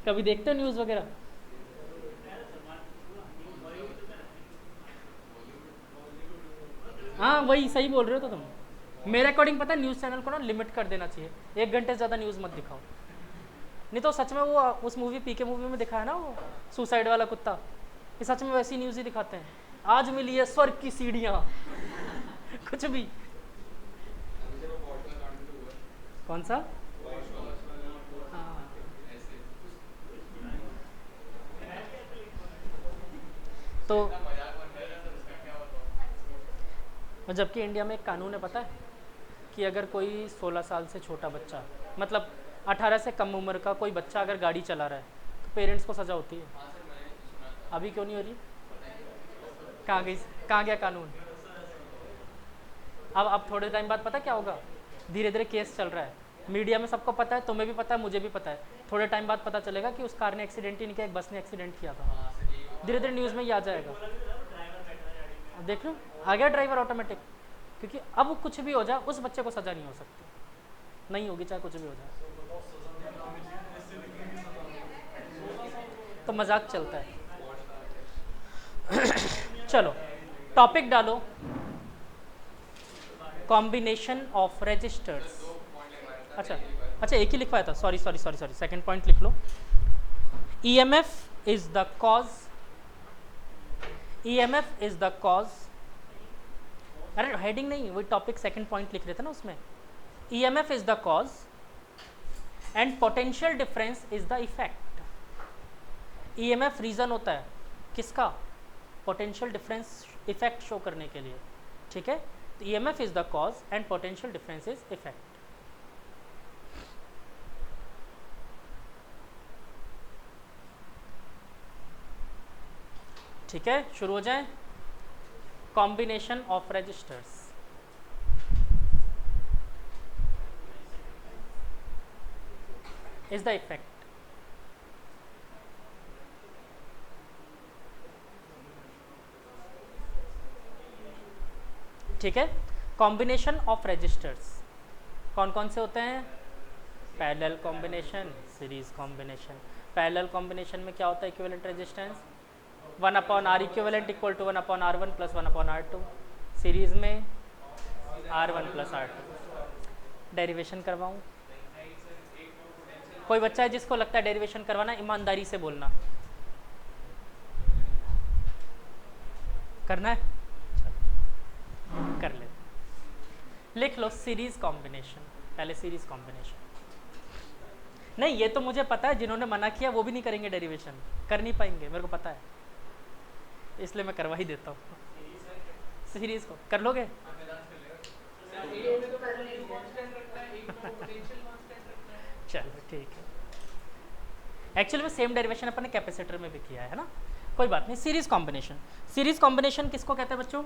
कभी देखते हो न्यूज़ वगैरह? हाँ वही सही बोल रहे हो। तो तुम मेरे अकॉर्डिंग पता है न्यूज़ चैनल को ना लिमिट कर देना चाहिए, 1 घंटे से ज़्यादा न्यूज़ मत दिखाओ। नहीं तो सच में वो उस मूवी पीके मूवी में दिखाया ना, वो सुसाइड वाला कुत्ता, ये सच में वैसी न्यूज़ ही दिखाते हैं। आज मिली है स्वर्ग की सीढ़ियाँ कुछ भी। कौन सा? हाँ। तो जबकि इंडिया में एक कानून है पता है, कि अगर कोई 16 साल से छोटा बच्चा, मतलब 18 से कम उम्र का कोई बच्चा अगर गाड़ी चला रहा है तो पेरेंट्स को सज़ा होती है। अभी क्यों नहीं हो रही? कहाँ गया कानून? अब थोड़े टाइम बाद पता क्या होगा, धीरे धीरे केस चल रहा है, मीडिया में सबको पता है, तुम्हें भी पता है, मुझे भी पता है। थोड़े टाइम बाद पता चलेगा कि उस कार ने एक्सीडेंट ही नहीं किया, एक बस ने एक्सीडेंट किया था। धीरे धीरे न्यूज़ में ही आ जाएगा। देख लो आ गया ड्राइवर ऑटोमेटिक, क्योंकि अब कुछ भी हो जाए उस बच्चे को सज़ा नहीं हो सकती, नहीं होगी चाहे कुछ भी हो जाए। तो मजाक चलता है चलो टॉपिक डालो, कॉम्बिनेशन ऑफ रजिस्टर्स। अच्छा एक ही लिखवाया था, सॉरी सेकंड पॉइंट लिख लो। EMF इज द कॉज, अरे हेडिंग नहीं, वही टॉपिक सेकंड पॉइंट लिख रहे थे ना उसमें। EMF is the cause and potential difference is the effect. EMF reason होता है किसका? पोटेंशियल डिफरेंस इफेक्ट शो करने के लिए, ठीक है। तो EMF is the cause and potential difference is effect. ठीक है, शुरू हो जाए। Combination of resistors, is the effect. ठीक है, कॉम्बिनेशन ऑफ रजिस्टर्स कौन कौन से होते हैं? Parallel combination, series combination. Parallel combination में क्या होता है? Equivalent resistance 1/R equivalent equal to 1/R1 plus 1/R2। Series में R1 प्लस R2। डेरिवेशन करवाऊँ? कोई बच्चा है जिसको लगता है डेरिवेशन करवाना, ईमानदारी से बोलना। करना है? कर ले, लिख लो सीरीज कॉम्बिनेशन। पहले सीरीज कॉम्बिनेशन नहीं, ये तो मुझे पता है, जिन्होंने मना किया वो भी नहीं करेंगे डेरिवेशन, कर नहीं पाएंगे, मेरे को पता है, इसलिए मैं करवा ही देता हूँ। सीरीज को कर लोगे? चलो ठीक है। एक्चुअली में सेम डेरिवेशन अपन ने कैपेसिटर में भी किया है ना, कोई बात नहीं। सीरीज कॉम्बिनेशन, सीरीज कॉम्बिनेशन किसको कहते हैं बच्चों?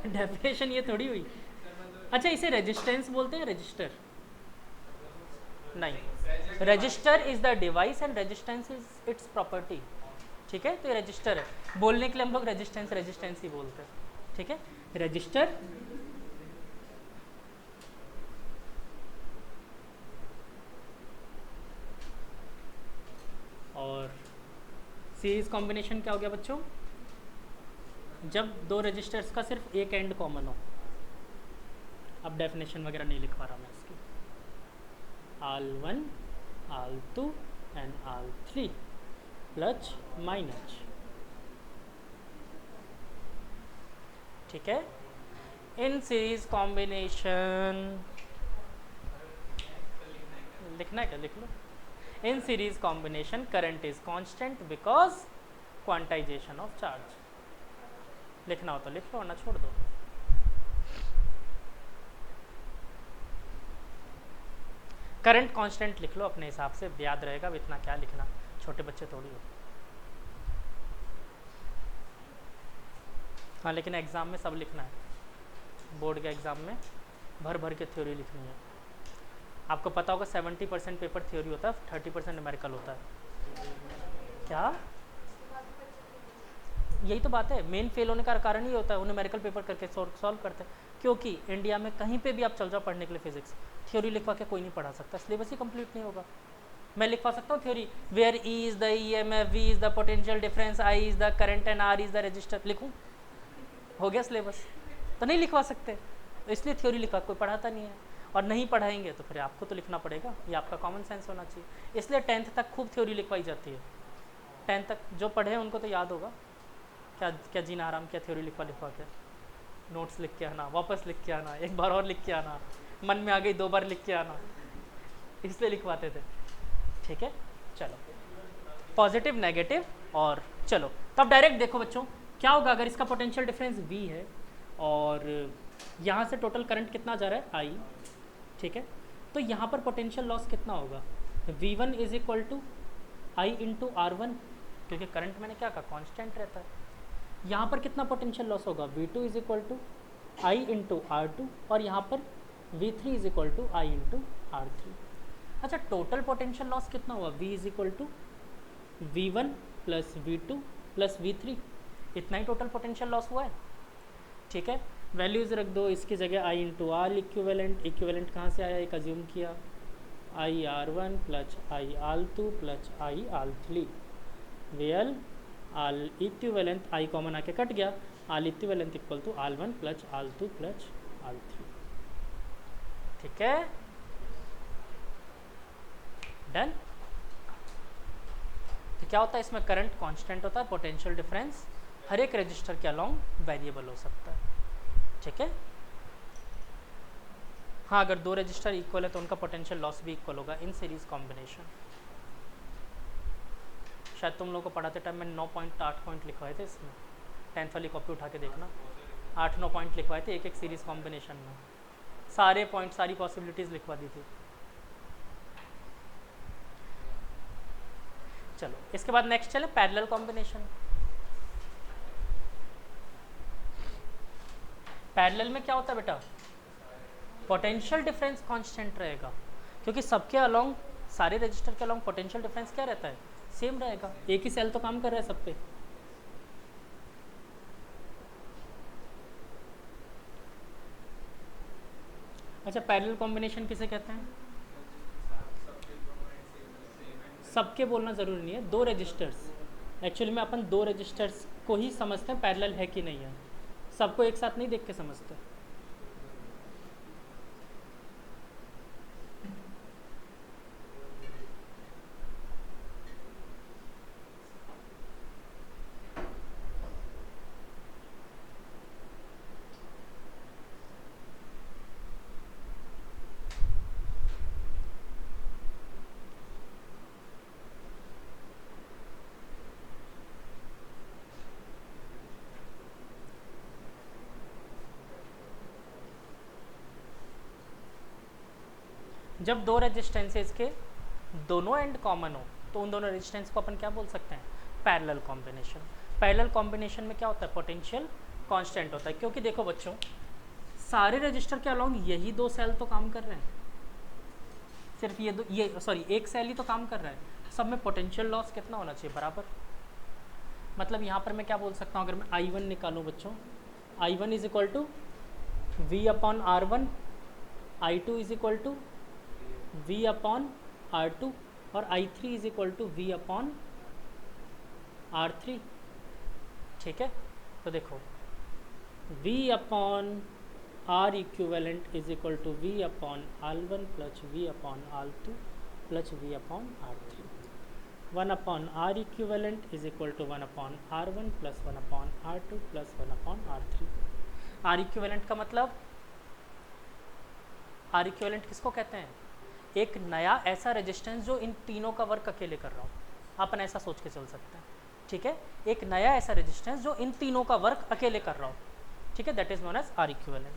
डेफिनेशन ये थोड़ी हुई। अच्छा, इसे रेजिस्टेंस बोलते हैं? रजिस्टर नहीं, register is the device and resistance is it's property. ठीक है, तो ये रजिस्टर है, बोलने के लिए हम लोग रेजिस्टेंस ही बोलते हैं। ठीक है, रजिस्टर और सीरीज कॉम्बिनेशन क्या हो गया बच्चों, जब दो रजिस्टर्स का सिर्फ एक एंड कॉमन हो। अब डेफिनेशन वगैरह नहीं लिखवा रहा मैं इसकी। आल1 आल2 एंड आल3 प्लस माइनस, ठीक है। इन सीरीज कॉम्बिनेशन लिखना है क्या, लिख लो। In series combination current is constant because quantization of charge. लिखना हो तो लिख लो, वरना छोड़ दो। करंट कांस्टेंट लिख लो अपने हिसाब से, याद रहेगा। इतना क्या लिखना, छोटे बच्चे थोड़ी हो। हाँ लेकिन एग्ज़ाम में सब लिखना है, बोर्ड के एग्ज़ाम में भर भर के थ्योरी लिखनी है। आपको पता होगा 70% पेपर थ्योरी होता है, 30% न्यूमेरिकल होता है। क्या? यही तो बात है, मेन फेल होने का कारण ही होता है, वो न्यूमेरिकल पेपर करके सॉल्व करते हैं। क्योंकि इंडिया में कहीं पे भी आप चल जाओ पढ़ने के लिए फिजिक्स, थ्योरी लिखवा के कोई नहीं पढ़ा सकता, सिलेबस ही कंप्लीट नहीं होगा। मैं लिखवा सकता हूँ theory, where E is the EMF, V is the potential difference, I is the current and R is the resistor, लिखूँ? हो गया सिलेबस? तो नहीं लिखवा सकते, तो इसलिए थ्योरी लिखवा कोई पढ़ाता नहीं है। और नहीं पढ़ाएंगे तो फिर आपको तो लिखना पड़ेगा, ये आपका कॉमन सेंस होना चाहिए। इसलिए 10th तक खूब थ्योरी लिखवाई जाती है। 10th तक जो पढ़े हैं उनको तो याद होगा, क्या क्या जीना आराम किया थ्योरी लिखवा के, नोट्स लिख के आना, वापस लिख के आना, एक बार और लिख के आना, मन में आ गई 2 बार लिख के आना, इसलिए लिखवाते थे। ठीक है, चलो पॉजिटिव नेगेटिव और चलो तब डायरेक्ट देखो बच्चों क्या होगा अगर इसका पोटेंशियल डिफरेंस V है और यहाँ से टोटल करंट कितना जा रहा है I, ठीक है। तो यहाँ पर पोटेंशियल लॉस कितना होगा, V1 is equal to I into R1, क्योंकि करंट मैंने क्या कहा कांस्टेंट रहता है। यहाँ पर कितना पोटेंशियल लॉस होगा, V2 is equal to I into R2, और यहाँ पर V3 is equal to I into R3। अच्छा टोटल पोटेंशियल लॉस कितना हुआ, V is equal to V1 plus V2 plus V3, इतना ही टोटल पोटेंशियल लॉस हुआ है। ठीक है, वैल्यूज़ रख दो इसकी जगह, I इंटू आर इक्विवेलेंट कहाँ से आया, एक अज्यूम किया, I R1 plus I R2 plus I R3, where R equivalent I common आके कट गया, R equivalent equal to R1 plus R2 plus R3। ठीक है, डन। तो क्या होता है इसमें, करंट कांस्टेंट होता है, पोटेंशियल डिफरेंस हर एक रजिस्टर के अलोंग वेरिएबल हो सकता है। ठीक है, हाँ अगर 2 रजिस्टर इक्वल है तो उनका पोटेंशियल लॉस भी इक्वल होगा इन सीरीज कॉम्बिनेशन। शायद तुम लोगों को पढ़ाते टाइम में 9.8 पॉइंट लिखवाए थे इसमें, 10th वाली कॉपी उठा के देखना, 8-9 पॉइंट लिखवाए थे एक एक सीरीज कॉम्बिनेशन में, सारे पॉइंट सारी पॉसिबिलिटीज़ लिखवा दी थी। चलो इसके बाद नेक्स्ट चले पैरेलल कॉम्बिनेशन। पैरेलल में क्या होता है बेटा, पोटेंशियल डिफरेंस कांस्टेंट रहेगा, क्योंकि सबके अलोंग सारे रजिस्टर के अलोंग पोटेंशियल डिफरेंस क्या रहता है, सेम रहेगा, एक ही सेल तो काम कर रहा है सब पे। अच्छा पैरेलल कॉम्बिनेशन किसे कहते हैं, सबके बोलना ज़रूरी नहीं है, 2 रजिस्टर्स, एक्चुअली में अपन 2 रजिस्टर्स को ही समझते हैं पैरेलल है कि नहीं है, सबको एक साथ नहीं देख के समझते। जब 2 रेजिस्टेंसेस के दोनों एंड कॉमन हो तो उन दोनों रेजिस्टेंस को अपन क्या बोल सकते हैं, पैरेलल कॉम्बिनेशन। पैरेलल कॉम्बिनेशन में क्या होता है, पोटेंशियल कांस्टेंट होता है, क्योंकि देखो बच्चों सारे रजिस्टर के अलोंग यही 2 सेल तो काम कर रहे हैं, सिर्फ एक सेल ही तो काम कर रहा है, सब में पोटेंशियल लॉस कितना होना चाहिए, बराबर। मतलब यहाँ पर मैं क्या बोल सकता हूँ, अगर मैं I1 निकालूँ बच्चों I1 is equal to V upon R1, I2 is equal to V upon R2 और I3 is equal to V upon R3। ठीक है, तो देखो V upon R equivalent is equal to V upon R1 plus V upon R2 plus V upon R3। 1 upon R equivalent is equal to 1 upon R1 plus 1 upon R2 plus 1 upon R3। R equivalent का मतलब, R equivalent किसको कहते हैं? एक नया ऐसा resistance जो इन तीनों का वर्क अकेले कर रहा हो, अपन ऐसा सोच के चल सकते हैं। ठीक है, एक नया ऐसा रेजिस्टेंस जो इन तीनों का वर्क अकेले कर रहा हो। ठीक है, that is known as R equivalent.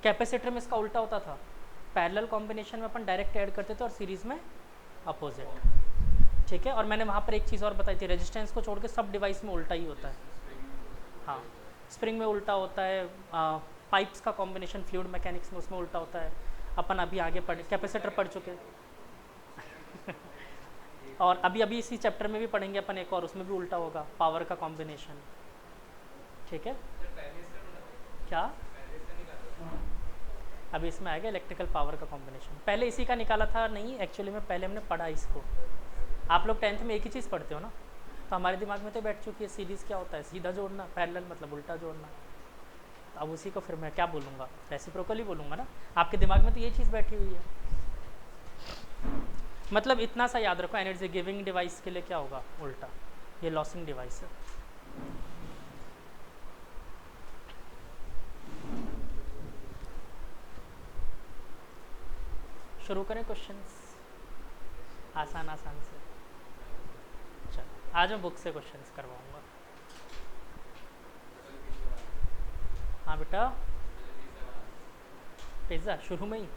Capacitor में इसका उल्टा होता था, पैरेलल कॉम्बिनेशन में अपन डायरेक्ट ऐड करते थे और सीरीज में अपोजिट। ठीक है, और मैंने वहाँ पर एक चीज़ और बताई थी, रेजिस्टेंस को छोड़ के सब डिवाइस में उल्टा ही होता है। हाँ, स्प्रिंग में उल्टा होता है, पाइप्स का कॉम्बिनेशन फ्लूइड मैकेनिक्स में उसमें उल्टा होता है। अपन अभी आगे पढ़ कैपेसिटर पढ़ चुके और अभी इसी चैप्टर में भी पढ़ेंगे अपन एक और, उसमें भी उल्टा होगा, पावर का कॉम्बिनेशन। ठीक है, क्या अभी इसमें आएगा इलेक्ट्रिकल पावर का कॉम्बिनेशन। पहले इसी का निकाला था नहीं, एक्चुअली में पहले हमने पढ़ा इसको। आप लोग 10th में एक ही चीज़ पढ़ते हो ना, तो हमारे दिमाग में तो बैठ चुकी है सीरीज़ क्या होता है, सीधा जोड़ना, पैरेलल मतलब उल्टा जोड़ना। तो अब उसी को फिर मैं क्या बोलूँगा, रेसिप्रोकली बोलूँगा ना। आपके दिमाग में तो ये चीज़ बैठी हुई है। मतलब इतना सा याद रखो, एनर्जी गिविंग डिवाइस के लिए क्या होगा, उल्टा। ये लॉसिंग डिवाइस है। शुरू करें क्वेश्चंस आसान आसान से। चलो आज मैं बुक से क्वेश्चंस करवाऊंगा। हाँ बेटा, पिज़्ज़ा शुरू में ही।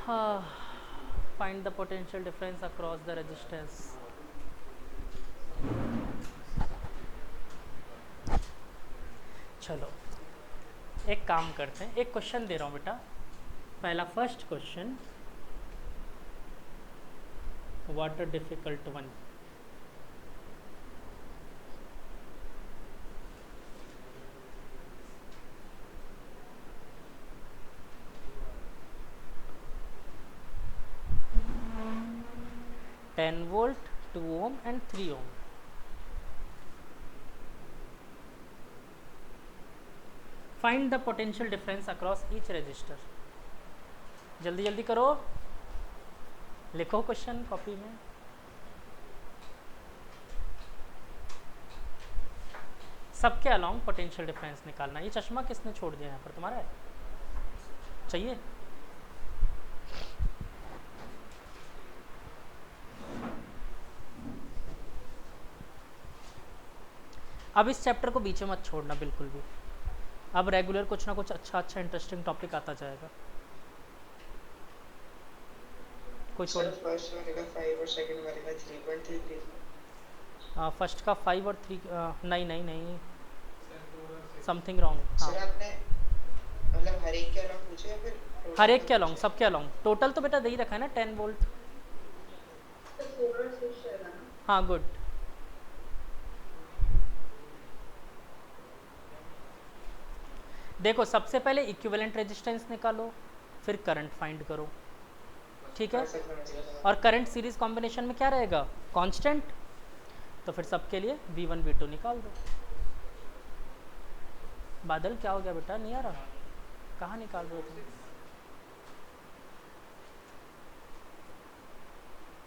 हाँ, find the potential difference across the resistance. चलो एक काम करते हैं, एक क्वेश्चन दे रहा हूँ बेटा। पहला first question, what a difficult one. Ten volt, 2 ohm and 3 ohm। Find the potential difference across each resistor. जल्दी जल्दी करो, लिखो क्वेश्चन कॉपी में। सबके अलोंग पोटेंशियल डिफरेंस निकालना। ये चश्मा किसने छोड़ दिया यहाँ पर, तुम्हारा है? चाहिए? अब इस चैप्टर को बीच में मत छोड़ना बिल्कुल भी। अब रेगुलर कुछ ना कुछ अच्छा अच्छा इंटरेस्टिंग टॉपिक आता जाएगा। कोई छोड़, फर्स्ट वाले का 5 और सेकंड वाले का 3.33। फर्स्ट का 5 और 3, नहीं नहीं नहीं, समथिंग रॉन्ग। हाँ, सर आपने मतलब हर एक के अलावा पूछे या फिर हर एक के अलोंग, सबके अलोंग। टोटल तो बेटा दे ही रखा है ना, 10 वोल्ट। तो सोलर स्विच रहेगा ना। हाँ गुड। देखो सबसे पहले इक्विवेलेंट रेजिस्टेंस निकालो, फिर करंट फाइंड करो। ठीक है, और करंट सीरीज कॉम्बिनेशन में क्या रहेगा, कांस्टेंट। तो फिर सबके लिए V1 V2 निकाल दो। बादल क्या हो गया बेटा, नहीं आ रहा? कहाँ निकाल रहे हो तुम?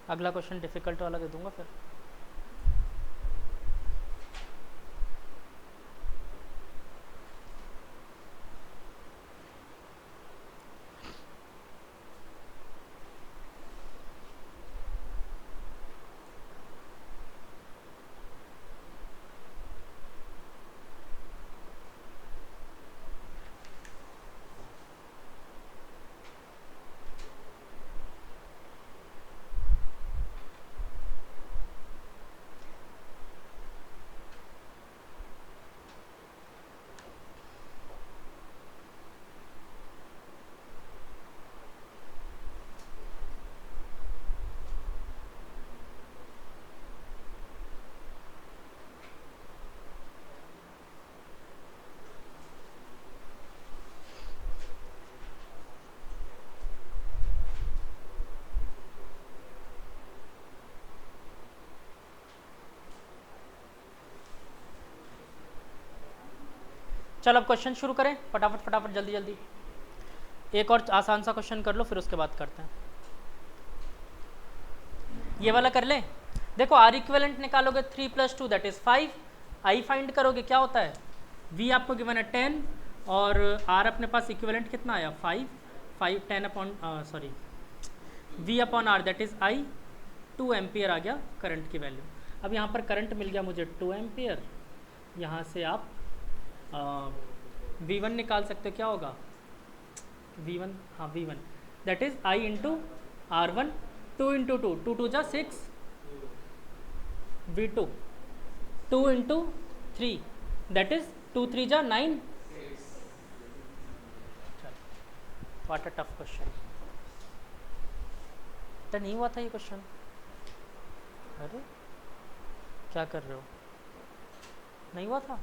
अगला क्वेश्चन डिफिकल्ट वाला दे दूंगा फिर। चलो अब क्वेश्चन शुरू करें, फटाफट फटाफट जल्दी जल्दी। एक और आसान सा क्वेश्चन कर लो, फिर उसके बाद करते हैं। ये वाला कर लें। देखो आर इक्वेलेंट निकालोगे 3 + 2 दैट इज 5। आई फाइंड करोगे क्या होता है, वी आपको गिवन है 10 और आर अपने पास इक्विवेलेंट कितना आया 5, 10 upon sorry V upon R that is I, 2 ampere आ गया करंट की वैल्यू। अब यहाँ पर करंट मिल गया मुझे 2 एम्पियर, यहाँ से आप V1 निकाल सकते हो, क्या होगा V1, हाँ V1 that is I into R1, 2 into 2, 2 2 जा 6, V2 2 इंटू 3 दैट इज 2 3 जा 9। व्हाट अ टफ क्वेश्चन, तो नहीं हुआ था ये क्वेश्चन। अरे क्या कर रहे हो, नहीं हुआ था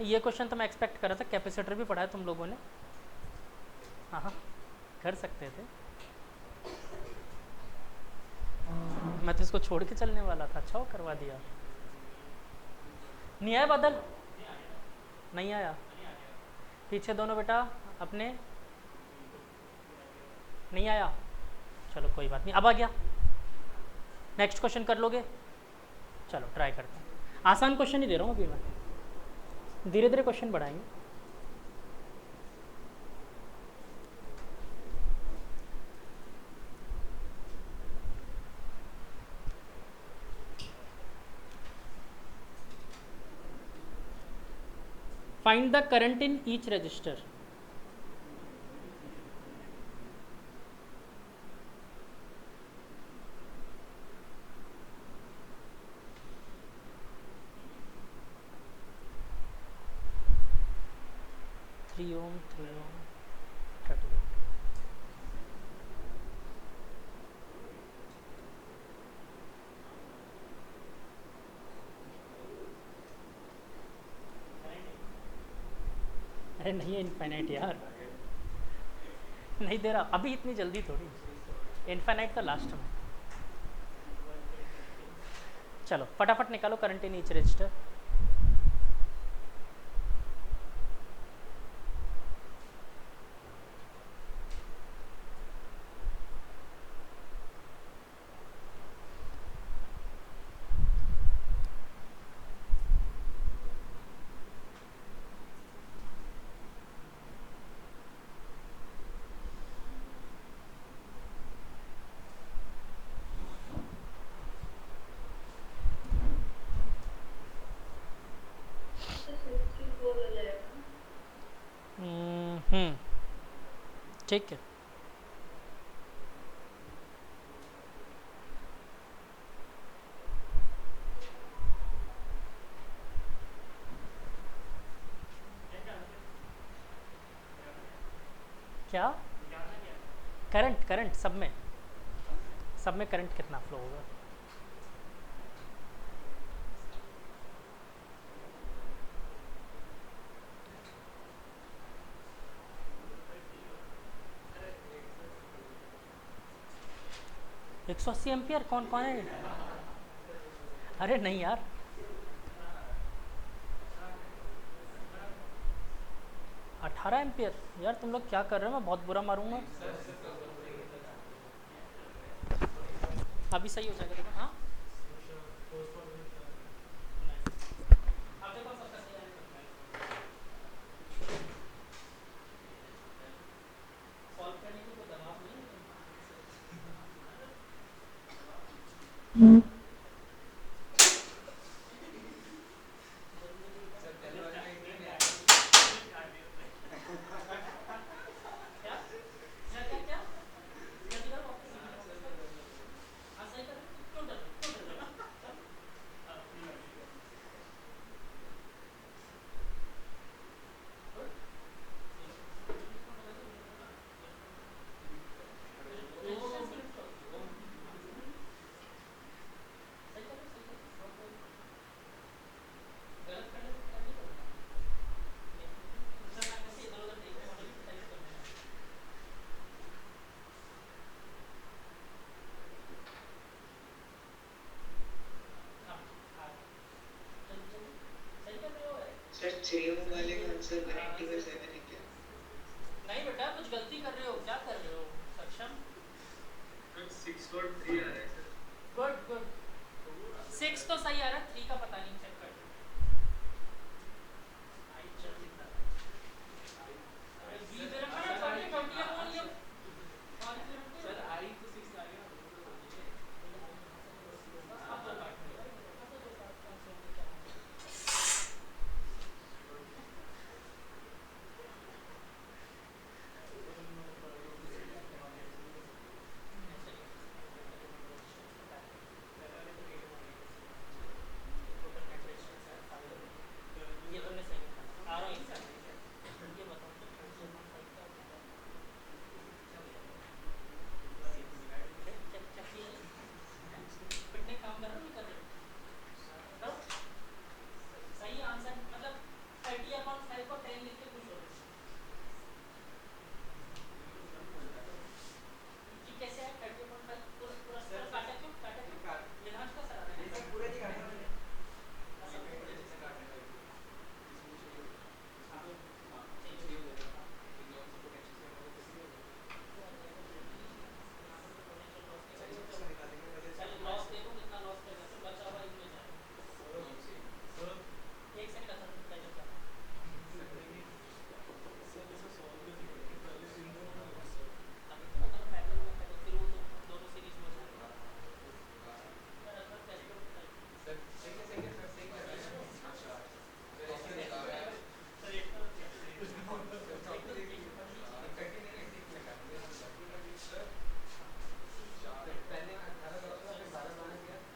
ये क्वेश्चन तो मैं एक्सपेक्ट कर रहा था। कैपेसिटर भी पढ़ा है तुम लोगों ने, हाँ हाँ कर सकते थे। मैं तो इसको छोड़ के चलने वाला था, अच्छा वो करवा दिया। नहीं आया बादल, नहीं आया। पीछे दोनों बेटा अपने, नहीं आया, चलो कोई बात नहीं, अब आ गया। नेक्स्ट क्वेश्चन कर लोगे, चलो ट्राई करते हैं। आसान क्वेश्चन ही दे रहा हूँ अभी मैं, धीरे धीरे क्वेश्चन बढ़ाएंगे। Find the current in each resistor. Three ohm 38। अरे नहीं है इनफाइनाइट यार, नहीं दे रहा अभी, इतनी जल्दी थोड़ी, इनफाइनाइट तो लास्ट में। चलो फटाफट निकालो करंट इन ईच रजिस्टर। तो 64 हो जाएगा ना। ठीक है। क्या करंट, करंट सब में, सब में करंट कितना फ्लो होगा। एक 180 एम्पियर, कौन कौन है। अरे नहीं यार, अठारह एम्पियर, यार तुम लोग क्या कर रहे हो, मैं बहुत बुरा मारूंगा। अभी सही हो जाएगा देखो, हाँ अब देखो सबका सही आने लगता है। सॉल्व करने की कोई दबाव नहीं है। क्या क्या क्या क्या जल्दी करो, वापस वापस करो। हाँ सही कर, क्यों डर रहे हो? क्यों डर रहे हो? चल, अपनी मर्जी करो। गुड। रेजिस्टेंस लिफ्ट करो। सर 180/7 है क्या? नहीं बेटा कुछ गलती कर रहे हो, क्या कर रहे हो सक्षम? 6.3 आ रहा है सर। गुड गुड, 6 तो सही आ रहा है, 3 का पता नहीं, चेक कर। सर आई तो 6 आ गया। ये तुमने सही बताया, आ रहा हूँ एक साथ। ये बताओ तो पिटने काम कर रहे हो नहीं कर रहे हो? बताओ। सही आंसर मतलब 30/5 को 10 लिख के खुश हो रहे हो कि कैसे है 30/5 पूरा पूरा सर, काटा क्यों, काटा क्यों? काट- ये नाच का सर आ रहा है। सर पूरा नहीं काटा मैंने। अच्छा, ये पूरा जैसे काटने का है। इसमें चाहिए हाँ हाँ चाहिए हो जाता है। इग्नोर से पोटेंशियल से हमारे किसी भी सर इसमें से निकालेंगे वजह से चलो लॉस देखो कितना लॉस कर सकते हो, बचा हुआ इनमें जाए। कौन सी सर एक सेकंड का सर पहले का सर इसको सॉल्व कैसे करेंगे? पहले इन दोनों में होगा सर। अभी तो मतलब पैरेलल में करो, फिर वो दोनों सीरीज में हो जाएगा। यार अगर कैसे सर सही है सर, सही कर रहे हैं। अच्छा सर ऐसे निकाल रहा है। सर एक तो पहले 18 करोगे फिर 12 माइनस किया फिर 12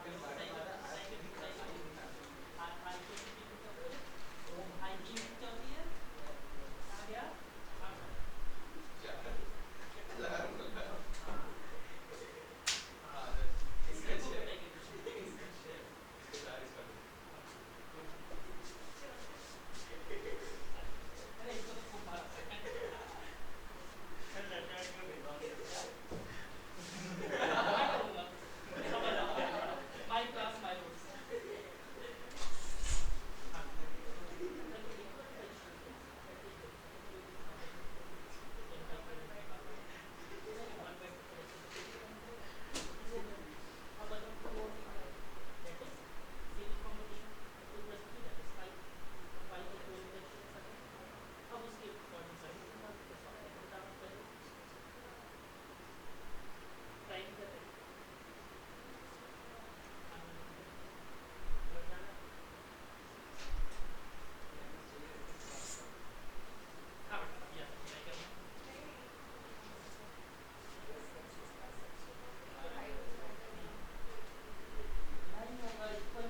12 8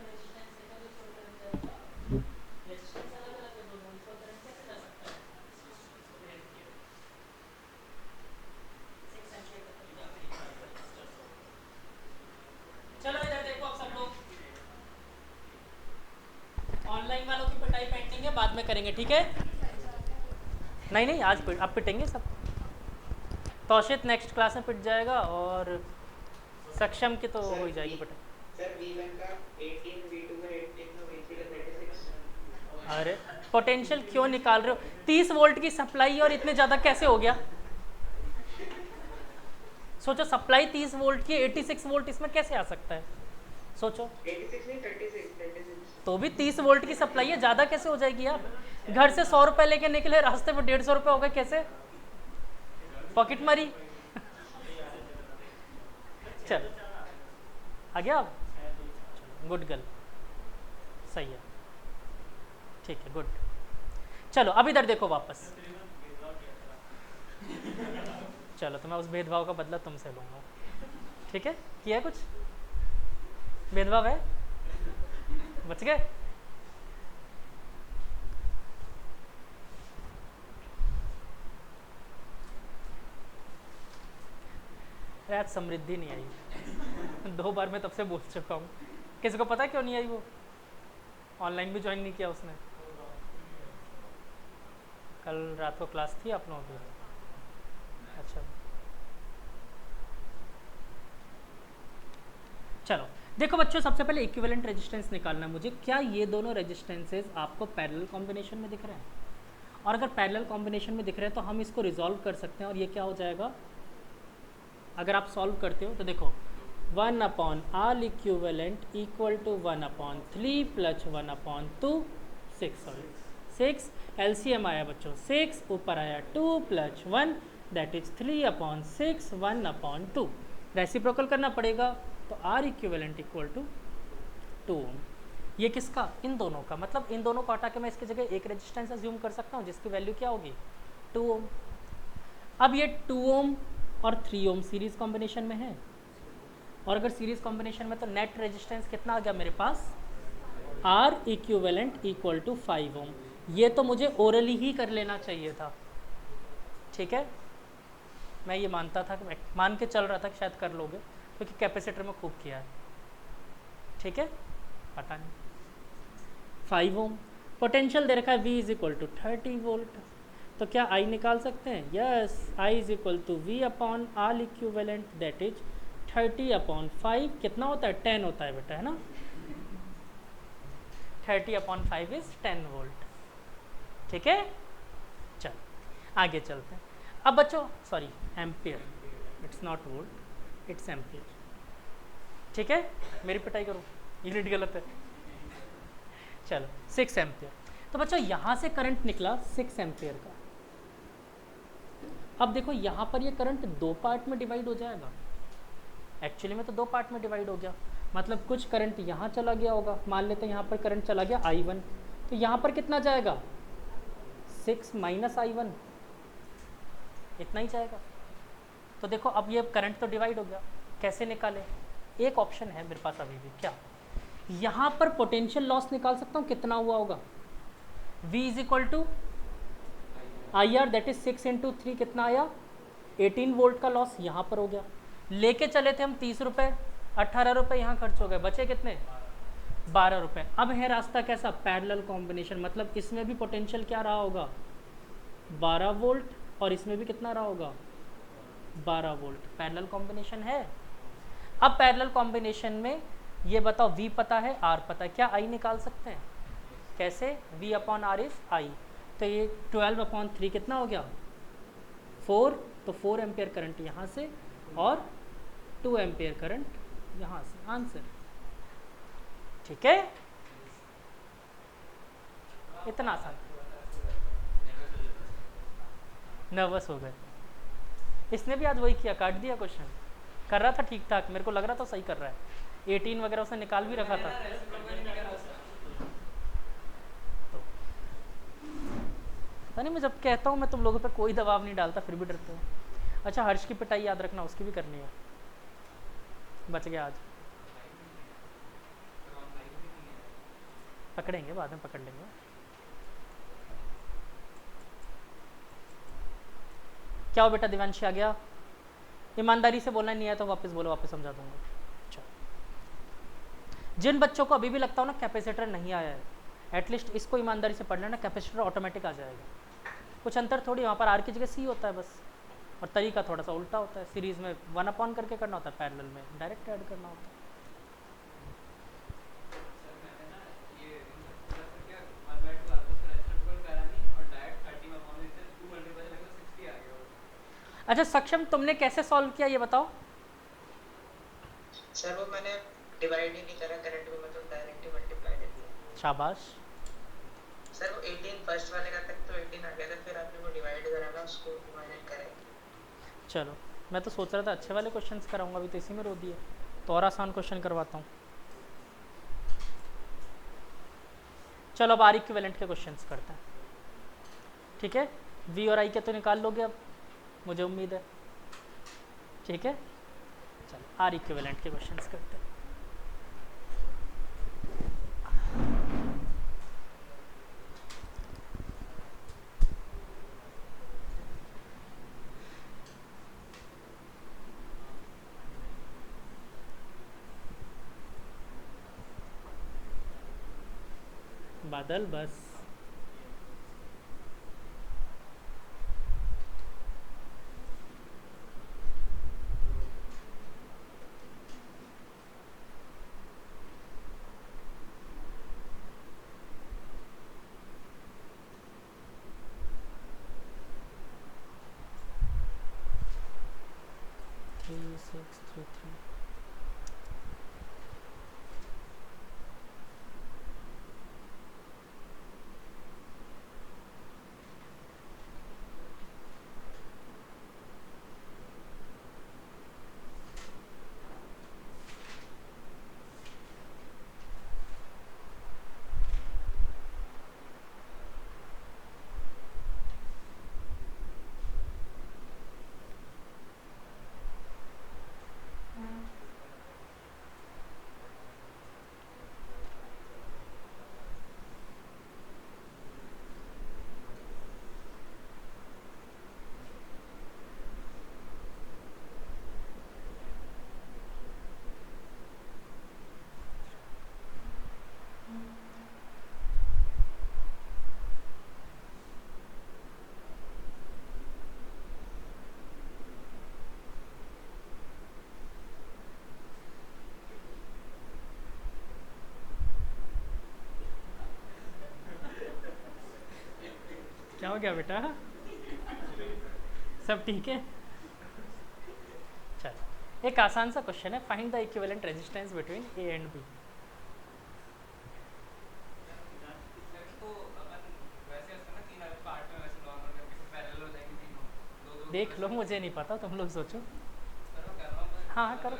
निकाल चलो इधर देखो अब सब लोग, ऑनलाइन वालों की पिटाई पेंडिंग है, बाद में करेंगे ठीक है? नहीं नहीं आज अब पिटेंगे सब। तौशित नेक्स्ट क्लास में पिट जाएगा और सक्षम की तो हो ही जाएगी पिटाई। सर V1 का 18, V2 का 18 और V3 का 36। अरे पोटेंशियल क्यों निकाल रहे हो? 30 वोल्ट की सप्लाई और इतने ज़्यादा कैसे हो गया? सोचो सप्लाई 30 वोल्ट की, 86 वोल्ट इसमें कैसे आ सकता है? सोचो 86 नहीं 36। तो भी 30 वोल्ट की सप्लाई है, ज़्यादा कैसे हो जाएगी यार? घर से 100 रुपये लेके निकले, रास्ते में 150 रुपये हो गए, कैसे? पॉकेट मारी। चल आ गया आप? गुड गर्ल, सही है, ठीक है, गुड। चलो अब इधर देखो वापस। चलो तो मैं उस भेदभाव का बदला तुमसे लूँगा, ठीक है? किया कुछ भेदभाव है? बच गए? अरे आज समृद्धि नहीं आई 2 बार मैं तब से बोल चुका हूँ। किसी को पता क्यों नहीं आई? वो ऑनलाइन भी ज्वाइन नहीं किया उसने। कल रात को क्लास थी आप लोगों की? अच्छा चलो देखो बच्चों, सबसे पहले इक्विवेलेंट रेजिस्टेंस निकालना है मुझे। क्या ये दोनों रेजिस्टेंसेस आपको पैरेलल कॉम्बिनेशन में दिख रहे हैं? और अगर पैरेलल कॉम्बिनेशन में दिख रहे हैं तो हम इसको रिजॉल्व कर सकते हैं और ये क्या हो जाएगा, अगर आप सॉल्व करते हो तो देखो 1 upon R equivalent equal to 1/3 प्लस 1/2 6 एलसीएम आया बच्चों 6, ऊपर आया 2 प्लस 1 दैट इज 3/6 1/2। रेसिप्रोकल करना पड़ेगा तो आर इक्विवेलेंट इक्वल टू 2 ओम। ये किसका, इन दोनों का, मतलब इन दोनों को हटा के मैं इसकी जगह एक रेजिस्टेंस अज्यूम कर सकता हूँ जिसकी वैल्यू क्या होगी 2 ओम। अब ये 2 ओम और 3 ओम सीरीज कॉम्बिनेशन में है, और अगर सीरीज कॉम्बिनेशन में तो नेट रेजिस्टेंस कितना आ गया मेरे पास, आर इक्विवेलेंट इक्वल टू 5 ओम। ये तो मुझे ओरली ही कर लेना चाहिए था, ठीक है, मैं ये मानता था, मान के चल रहा था कि शायद कर लोगे क्योंकि कैपेसिटर में खूब किया है, ठीक है, पता नहीं। 5 ओम पोटेंशियल दे रखा है V is equal to 30 volt, तो क्या I निकाल सकते हैं, yes I is equal to V upon R equivalent that is 30/5 कितना होता है 10 होता है बेटा, है ना, 30/5 इज 10 वोल्ट, ठीक है। चल आगे चलते हैं। अब बच्चों sorry ampere, it's not volt it's ampere, ठीक है, मेरी पिटाई करो, यूनिट गलत है। चलो 6 एम्पियर, तो बच्चों यहाँ से करंट निकला 6 एम्पियर का। अब देखो यहाँ पर ये करंट 2 पार्ट में डिवाइड हो जाएगा, एक्चुअली में तो 2 पार्ट में डिवाइड हो गया, मतलब कुछ करंट यहाँ चला गया होगा, मान लेते हैं यहाँ पर करंट चला गया I1, तो यहाँ पर कितना जाएगा 6 माइनस I1, इतना ही जाएगा। तो देखो अब ये करंट तो डिवाइड हो गया, कैसे निकाले, एक ऑप्शन है मेरे पास अभी भी, क्या, यहाँ पर पोटेंशियल लॉस निकाल सकता हूँ, कितना हुआ होगा V is equal to IR that is 6 × 3 कितना आया 18 वोल्ट का लॉस यहाँ पर हो गया। लेके चले थे हम 30 रुपये, 18 रुपये यहाँ खर्च हो गए, बचे कितने 12 रुपये। अब है रास्ता कैसा, पैरेलल कॉम्बिनेशन, मतलब इसमें भी पोटेंशियल क्या रहा होगा 12 वोल्ट और इसमें भी कितना रहा होगा 12 वोल्ट, पैरेलल कॉम्बिनेशन है। अब पैरेलल कॉम्बिनेशन में ये बताओ V पता है R पता है, क्या I निकाल सकते हैं, कैसे, V upon R is I, तो ये 12/3 कितना हो गया 4, तो 4 एम्पियर करंट यहाँ से और 2 एम्पियर करंट यहाँ से, आंसर, ठीक है, इतना आसान। नर्वस हो गए, इसने भी आज वही किया, काट दिया क्वेश्चन, कर रहा था ठीक ठाक, मेरे को लग रहा था सही कर रहा है, 18 वगैरह उसने निकाल भी रखा था। तो पता नहीं, मैं जब कहता हूँ मैं तुम लोगों पे कोई दबाव नहीं डालता फिर भी डरते हो। अच्छा हर्ष की पिटाई याद रखना, उसकी भी करनी है, बच गया आज, पकड़ेंगे बाद में, पकड़ लेंगे। क्या हो बेटा दिवांशी आ गया, ईमानदारी से बोलना नहीं आया तो वापस बोलो, वापस समझा दूंगा। अच्छा, जिन बच्चों को अभी भी लगता हो ना कैपेसिटर नहीं आया है, एटलीस्ट इसको ईमानदारी से पढ़ लेना, कैपेसिटर ऑटोमेटिक आ जाएगा, कुछ अंतर थोड़ी, वहाँ पर आर की जगह सी होता है बस, और तरीका थोड़ा सा उल्टा होता है, सीरीज में 1 अपॉन करके करना होता है, पैरेलल में डायरेक्ट ऐड करना होता है। अच्छा सक्षम, तुमने कैसे सॉल्व किया ये बताओ। सर वो मैंने डिवाइड ही नहीं करा करंट को, मतलब डायरेक्ट ही मल्टीप्लाई कर दिया। शाबाश। सर वो 18 फर्स्ट वाले का तक तो 18 आ गया था, फिर आपने वो डिवाइड करा ना, उसको डिवाइड करें। चलो मैं तो सोच रहा था अच्छे वाले क्वेश्चंस कराऊंगा, अभी तो इसी में रो दिए, तो और आसान क्वेश्चन करवाता हूँ। चलो अब आर इक्विवेलेंट के क्वेश्चंस करते हैं, ठीक है, V और I के तो निकाल लोगे अब, मुझे उम्मीद है, ठीक है। चलो आर इक्विवेलेंट के क्वेश्चंस करते हैं। बादल बस, हो गया बेटा? सब ठीक है? चलो एक आसान सा क्वेश्चन है, find the equivalent resistance between A and B. तो अपन वैसे ऐसा ना तीन पार्ट में वैसे नॉर्मल करके फिर पैरेलल हो जाएंगे तीनों, दो दो देख लो, मुझे नहीं पता, तुम लोग सोचो। सर मैं कर रहा हूँ तो हाँ करो।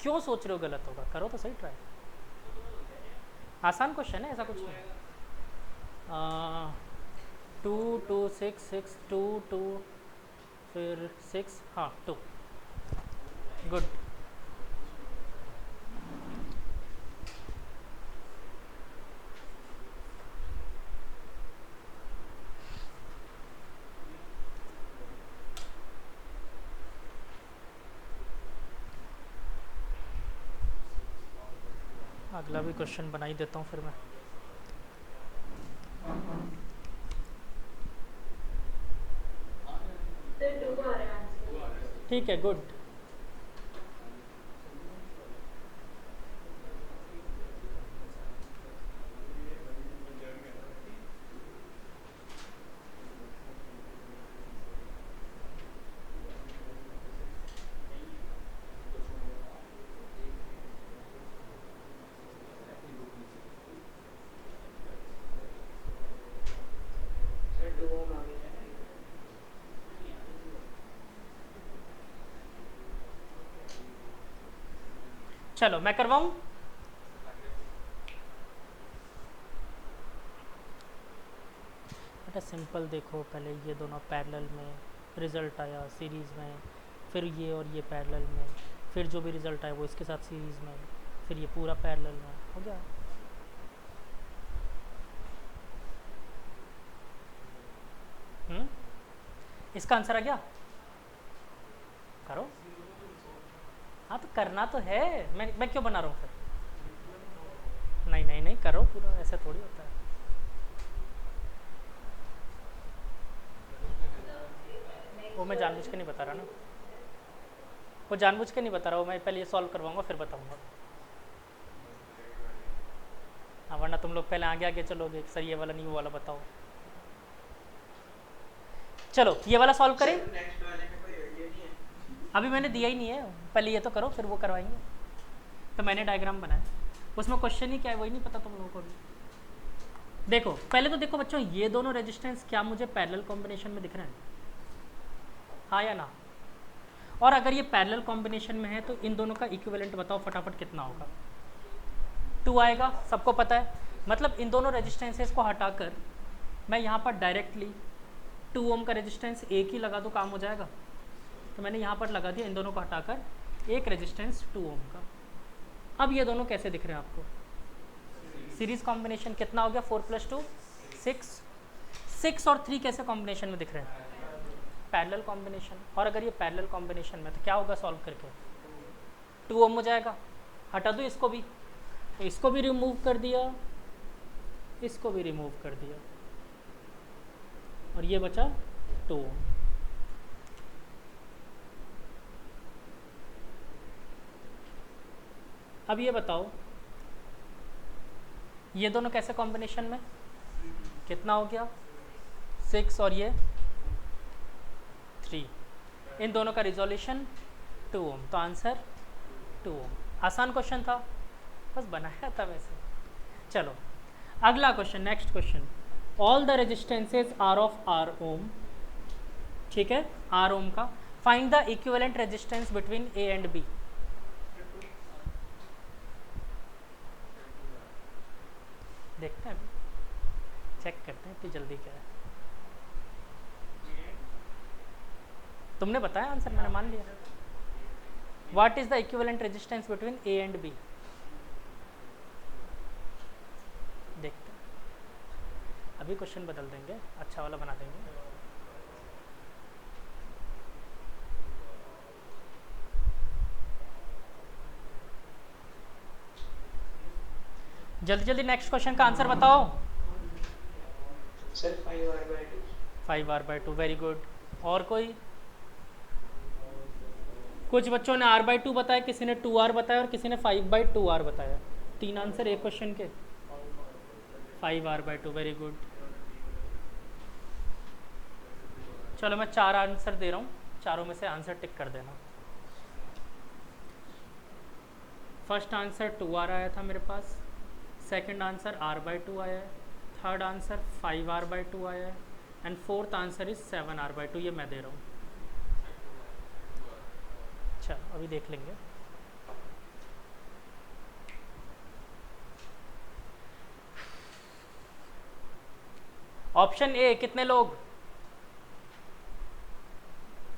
क्यों सोच रहे हो गलत होगा? करो तो सही ट्राई। आसान क्वेश्चन है, ऐसा कुछ नहीं। 2 2 6 6 2 2 फिर 6, हाँ 2। गुड। अगला भी क्वेश्चन बना ही देता हूँ फिर मैं। सर 2 आ रहा है आंसर। ठीक है, गुड। सर 2 ओम आ गया। चलो मैं करवाऊँ। बेटा सिंपल देखो, पहले ये दोनों पैरेलल में, रिज़ल्ट आया सीरीज़ में, फिर ये और ये पैरेलल में, फिर जो भी रिज़ल्ट आया वो इसके साथ सीरीज़ में, फिर ये पूरा पैरेलल में, हो गया। इसका आंसर आ गया? करो। हाँ तो करना तो है, मैं क्यों बना रहा हूँ फिर? नहीं नहीं नहीं, करो पूरा, ऐसा थोड़ी होता है। वो मैं जानबूझ के नहीं बता रहा ना, वो जानबूझ के नहीं बता रहा हूँ, मैं पहले ये सॉल्व करवाऊंगा फिर बताऊंगा। हाँ वरना तुम लोग पहले आगे आगे चलोगे, सर ये वाला नहीं वो वाला बताओ। चलो ये वाला सॉल्व करें। नेक्स्ट वाले में कोई आइडिया नहीं है? अभी मैंने दिया ही नहीं है, पहले ये तो करो फिर वो करवाएंगे। तो मैंने डायग्राम बनाया, उसमें क्वेश्चन ही क्या है वही नहीं पता तुम लोगों को भी। देखो पहले तो देखो बच्चों, ये दोनों रेजिस्टेंस क्या मुझे पैरेलल कॉम्बिनेशन में दिख रहे हैं? हाँ या ना? और अगर ये पैरेलल कॉम्बिनेशन में है तो इन दोनों का इक्विवेलेंट बताओ फटाफट कितना होगा? 2 आएगा, सबको पता है। मतलब इन दोनों रेजिस्टेंसेस को हटाकर मैं यहाँ पर डायरेक्टली 2 ओम का रेजिस्टेंस एक ही लगा दो, काम हो जाएगा। तो मैंने यहाँ पर लगा दिया, इन दोनों को हटाकर एक रेजिस्टेंस 2 ओम का। अब ये दोनों कैसे दिख रहे हैं आपको? सीरीज कॉम्बिनेशन कितना हो गया? 4 + 2 6। 6 और 3 कैसे कॉम्बिनेशन में दिख रहे हैं? Parallel combination. और अगर ये पैरेलल कॉम्बिनेशन में तो क्या होगा सॉल्व करके? 2 ओम हो जाएगा। हटा दो इसको भी, तो इसको भी रिमूव कर दिया, इसको भी रिमूव कर दिया, और ये बचा 2 ओम। अब ये बताओ ये दोनों कैसे कॉम्बिनेशन में? कितना हो गया? 6 और ये 3। इन दोनों का रिजोल्यूशन 2 ओम, तो आंसर 2 ओम। आसान क्वेश्चन था, बस बनाया था वैसे। चलो अगला क्वेश्चन, next question. All the resistances are of R ohm, ठीक है, R ओम का। Find the equivalent resistance between A and B। देखते हैं, चेक करते हैं इतनी जल्दी क्या है। तुमने बताया आंसर, मैंने मान लिया। What is the equivalent resistance between A and B? देखते हैं, अभी क्वेश्चन बदल देंगे, अच्छा वाला बना देंगे। जल्दी जल्दी नेक्स्ट क्वेश्चन का आंसर बताओ। Sir 5r/2। 5r/2, very good. और कोई? कुछ बच्चों ने r/2 बताया, किसी ने 2r बताया और किसी ने 5/2r बताया। 3 आंसर एक क्वेश्चन के। 5r/2, very good. चलो मैं 4 आंसर दे रहा हूँ, चारों में से आंसर टिक कर देना। फर्स्ट आंसर 2r आया था मेरे पास, सेकंड आंसर r/2 आया है, थर्ड आंसर 5r/2 आया है, and fourth answer is 7r/2। ये मैं दे रहा हूँ। अच्छा अभी देख लेंगे। ऑप्शन ए कितने लोग?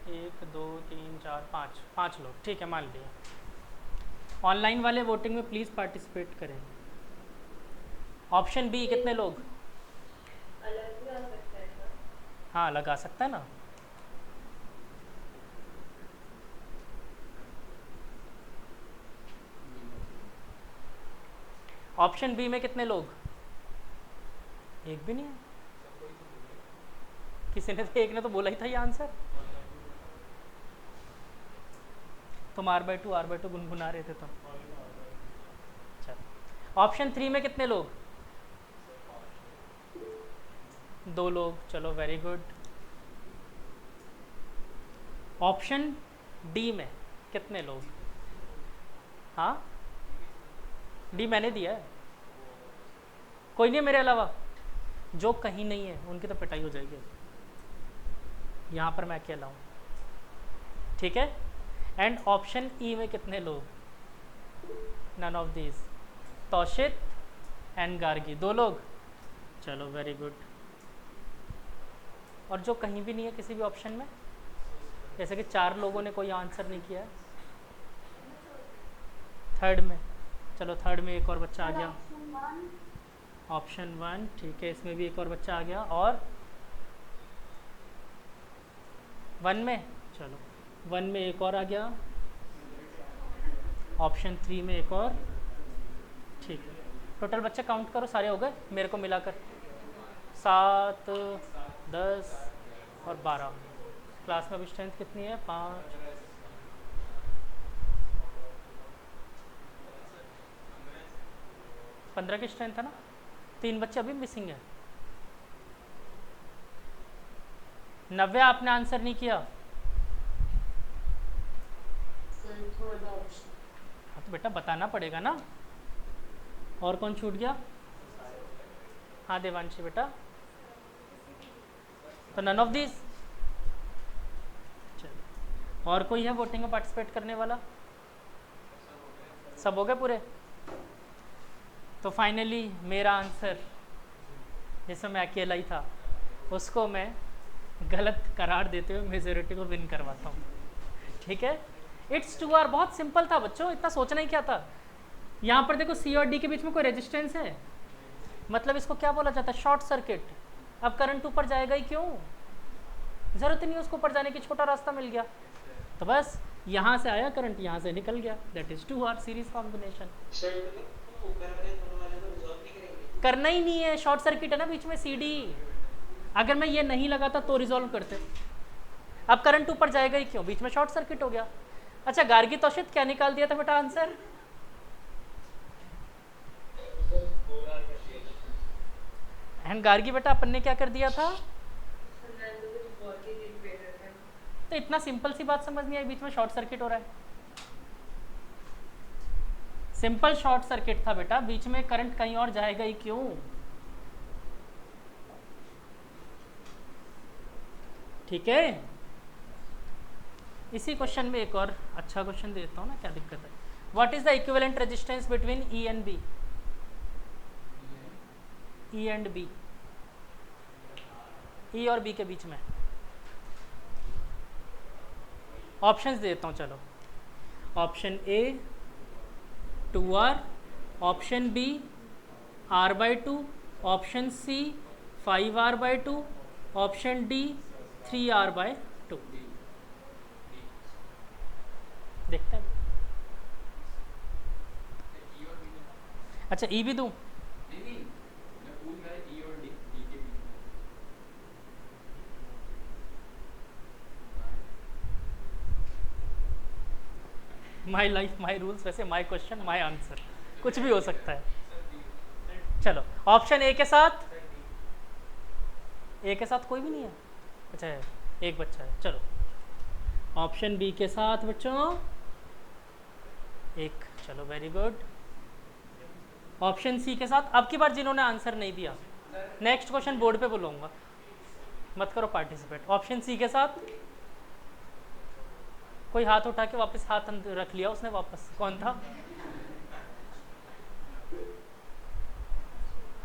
1 2 3 4 5, 5 लोग, ठीक है मान लिया। ऑनलाइन वाले वोटिंग में प्लीज़ पार्टिसिपेट करें। ऑप्शन बी कितने लोग? अलग भी आ सकता है सर। हाँ लगा सकता है ना। ऑप्शन बी में कितने लोग? एक भी नहीं है। किसी ने तो, एक ने तो बोला ही था ये आंसर। तुम r/2 गुनगुना रहे थे तुम। चलो ऑप्शन 3 में कितने लोग? 2 लोग, चलो वेरी गुड। ऑप्शन डी में कितने लोग? हाँ डी मैंने दिया है। कोई नहीं मेरे अलावा? जो कहीं नहीं है उनकी तो पिटाई हो जाएगी। यहाँ पर मैं अकेला हूँ, ठीक है। एंड ऑप्शन ई में कितने लोग? None of these. Taushit and Gargi, 2 लोग, चलो वेरी गुड। और जो कहीं भी नहीं है किसी भी ऑप्शन में, जैसे कि 4 लोगों ने कोई आंसर नहीं किया है। थर्ड में, चलो थर्ड में एक और बच्चा आ गया। ऑप्शन 1, ठीक है, इसमें भी एक और बच्चा आ गया। और 1 में, चलो 1 में एक और आ गया। ऑप्शन 3 में एक और, ठीक है। टोटल बच्चे काउंट करो, सारे हो गए मेरे को मिलाकर? 7 10 और 12। क्लास में अभी स्ट्रेंथ कितनी है? 5। 15 की स्ट्रेंथ है ना। 3 बच्चे अभी मिसिंग है। नव्या आपने आंसर नहीं किया? हाँ तो बेटा बताना पड़ेगा ना। और कौन छूट गया? हाँ देवांशी बेटा, तो नन ऑफ दिस। चलो और कोई है वोटिंग में पार्टिसिपेट करने वाला? सब हो गए पूरे? तो फाइनली मेरा आंसर, जिसमें मैं अकेला ही था, उसको मैं गलत करार देते हुए मेजोरिटी को विन करवाता हूँ, ठीक है। इट्स 2R, बहुत सिंपल था बच्चों, इतना सोचना ही क्या था। यहाँ पर देखो सी और डी के बीच में कोई रेजिस्टेंस है, मतलब इसको क्या बोला जाता है? Short circuit. अब करंट ऊपर जाएगा ही क्यों? ज़रूरत नहीं उसको ऊपर जाने की, छोटा रास्ता मिल गया तो बस यहाँ से आया करंट, यहाँ से निकल गया। That is 2R series combination. करना ही नहीं है, शॉर्ट सर्किट है ना बीच में CD। अगर मैं ये नहीं लगाता तो रिजॉल्व करते। अब करंट ऊपर जाएगा ही क्यों? बीच में शॉर्ट सर्किट हो गया। अच्छा गार्गी तौशित क्या निकाल दिया था बेटा आंसर? एंड गार्गी बेटा अपन ने क्या कर दिया था? तो इतना सिंपल सी बात समझ नहीं आई, बीच में शॉर्ट सर्किट हो रहा है। सिंपल शॉर्ट सर्किट था बेटा, बीच में करंट कहीं और जाएगा ही क्यों? ठीक है। इसी क्वेश्चन में एक और अच्छा क्वेश्चन देता हूँ ना, क्या दिक्कत है। What is the equivalent resistance between E and B? E and B, E और B के बीच में। ऑप्शंस देता हूँ चलो। Option A 2R, option B R/2, option C 5R/2, option D 3R/2। देखते हैं। अच्छा E भी दूँ? माई लाइफ माई रूल्स, वैसे माई क्वेश्चन माई आंसर, कुछ भी हो सकता है। चलो ऑप्शन ए के साथ, ए के साथ कोई भी नहीं है। अच्छा एक बच्चा है, चलो ऑप्शन बी के साथ बच्चों एक, चलो वेरी गुड। ऑप्शन सी के साथ, अब की बार जिन्होंने आंसर नहीं दिया नेक्स्ट क्वेश्चन बोर्ड पे बुलाऊंगा, मत करो पार्टिसिपेट। ऑप्शन सी के साथ कोई हाथ उठा के वापस हाथ रख लिया उसने वापस, कौन था?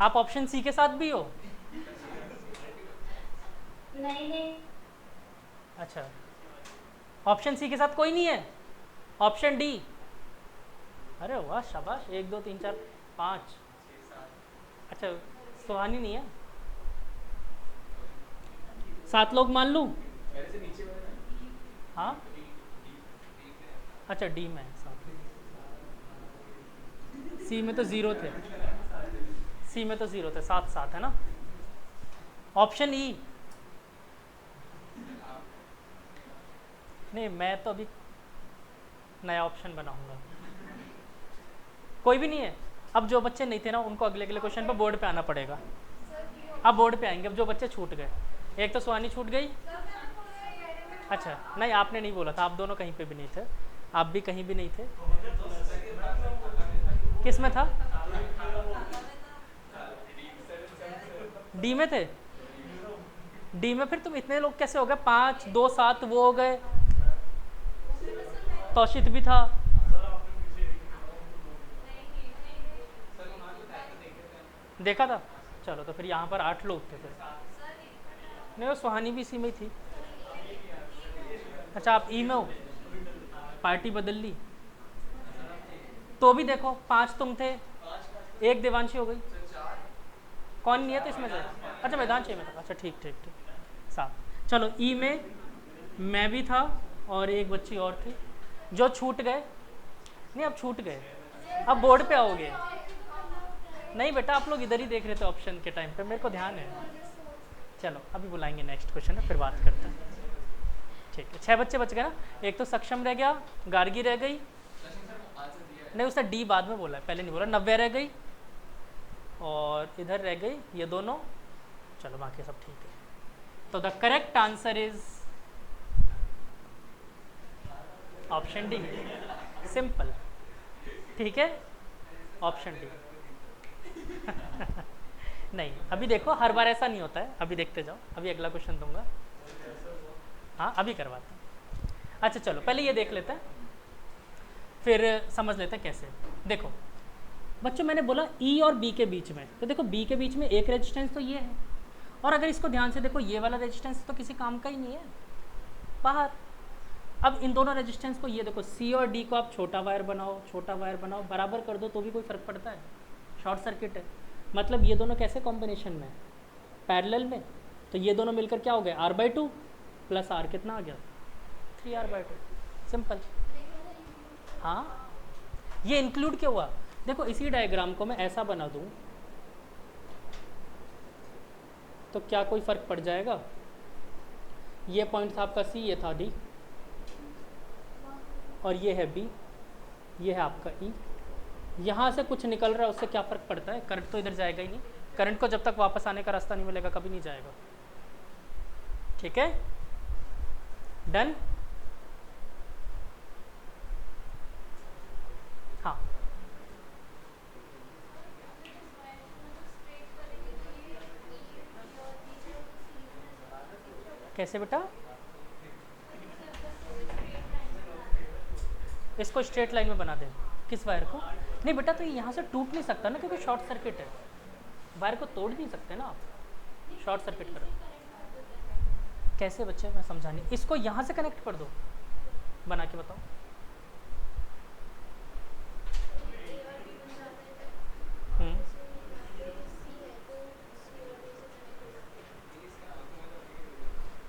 आप ऑप्शन सी के साथ भी हो? नहीं नहीं। अच्छा, ऑप्शन सी के साथ कोई नहीं है? Option D? अरे वाह शाबाश, 1 2 3 4 5। अच्छा सुहानी नहीं है? 7 लोग मान लूँ? मेरे से नीचे वाले ना, हाँ अच्छा डी में 7, सी में तो 0 थे, सी में तो 0 थे, 7 7 है ना। Option E? नहीं मैं तो अभी नया ऑप्शन बनाऊंगा। कोई भी नहीं है? अब जो बच्चे नहीं थे ना उनको अगले अगले क्वेश्चन पर बोर्ड पे आना पड़ेगा। अब बोर्ड पे आएंगे, अब जो बच्चे छूट गए, एक तो सुहानी छूट गई। अच्छा नहीं आपने नहीं बोला था, आप दोनों कहीं पे भी नहीं थे, आप भी कहीं भी नहीं थे। किस में था? डी में थे? डी में फिर तुम इतने लोग कैसे हो गए? 5 2 7 वो हो गए, तौशित भी था। देखा था? चलो तो फिर यहाँ पर 8 लोग थे फिर। नहीं वो सुहानी भी इसी में ही थी। अच्छा आप ई में हो, पार्टी बदल ली तो भी देखो 5 तुम थे, 1 देवांशी हो गई, कौन नहीं है तो इसमें से? अच्छा मैदान 6 में था, अच्छा ठीक ठीक ठीक 7। चलो ई में मैं भी था और एक बच्ची और थी जो छूट गए। नहीं अब छूट गए, अब बोर्ड पे आओगे। नहीं बेटा आप लोग इधर ही देख रहे थे ऑप्शन के टाइम पे, मेरे को ध्यान है। चलो अभी बुलाएंगे नेक्स्ट क्वेश्चन है, फिर बात करते हैं। ठीक है 6 बच्चे बच गए ना, एक तो सक्षम रह गया, गार्गी रह गई, नहीं उसने डी बाद में बोला है, पहले नहीं बोला। नव्या रह गई और इधर रह गई ये दोनों। चलो बाकी सब ठीक है। तो the correct answer is option D, simple. ठीक है ऑप्शन डी। नहीं अभी देखो हर बार ऐसा नहीं होता है, अभी देखते जाओ, अभी अगला क्वेश्चन दूंगा। हाँ अभी करवाते हैं। अच्छा चलो पहले ये देख लेते हैं फिर समझ लेते हैं कैसे। देखो बच्चों मैंने बोला ई और बी के बीच में, तो देखो बी के बीच में एक रेजिस्टेंस तो ये है, और अगर इसको ध्यान से देखो ये वाला रेजिस्टेंस तो किसी काम का ही नहीं है बाहर। अब इन दोनों रेजिस्टेंस को ये देखो सी और डी को आप छोटा वायर बनाओ, छोटा वायर बनाओ, बराबर कर दो तो भी कोई फ़र्क पड़ता है? शॉर्ट सर्किट है। मतलब ये दोनों कैसे कॉम्बिनेशन में है? पैरेलल में। तो ये दोनों मिलकर क्या हो गए? R/2 प्लस R कितना आ गया? 3R/2। सिंपल। हाँ ये इंक्लूड क्यों हुआ? देखो इसी डायग्राम को मैं ऐसा बना दूं तो क्या कोई फ़र्क पड़ जाएगा? ये पॉइंट था आपका C, ये था D, और ये है B, ये है आपका E। यहाँ से कुछ निकल रहा है उससे क्या फ़र्क पड़ता है? करंट तो इधर जाएगा ही नहीं, करंट को जब तक वापस आने का रास्ता नहीं मिलेगा कभी नहीं जाएगा। ठीक है डन। हाँ कैसे बेटा? इसको स्ट्रेट लाइन में बना दें। किस वायर को? नहीं बेटा तो ये यहाँ से टूट नहीं सकता ना क्योंकि शॉर्ट सर्किट है, वायर को तोड़ नहीं सकते ना आप, शॉर्ट सर्किट करो। कैसे बच्चे मैं समझा नहीं। इसको यहाँ से कनेक्ट कर दो, बना के बताओ।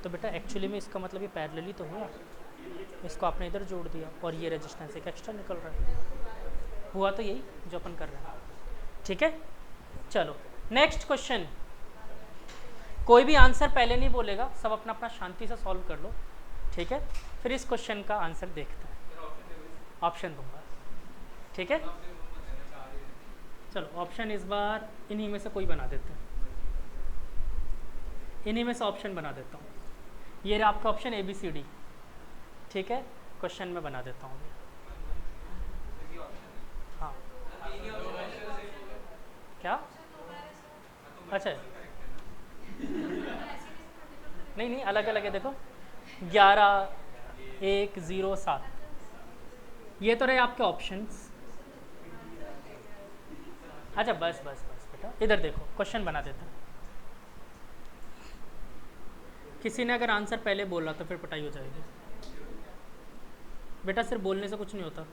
तो बेटा एक्चुअली में इसका मतलब ये पैरेलली तो हुआ, इसको आपने इधर जोड़ दिया और ये रेजिस्टेंस एक एक्स्ट्रा निकल रहा है। हुआ तो यही जो अपन कर रहे हैं। ठीक है चलो नेक्स्ट क्वेश्चन। कोई भी आंसर पहले नहीं बोलेगा, सब अपना अपना शांति से सॉल्व कर लो। ठीक है फिर इस क्वेश्चन का आंसर देखते हैं। ऑप्शन दूंगा ठीक है। चलो ऑप्शन इस बार इन्हीं में से कोई बना देते हैं, इन्हीं में से ऑप्शन बना देता हूँ। ये रहा आपका ऑप्शन ABCD, ठीक है। क्वेश्चन में बना देता हूँ। हाँ क्या, अच्छा नहीं नहीं अलग अलग है, देखो 11 1 0 7, ये तो रहे आपके ऑप्शंस। अच्छा बस बस बस बेटा इधर देखो, क्वेश्चन बना देते हैं। किसी ने अगर आंसर पहले बोला तो फिर पिटाई हो जाएगी बेटा, सिर्फ बोलने से कुछ नहीं होता।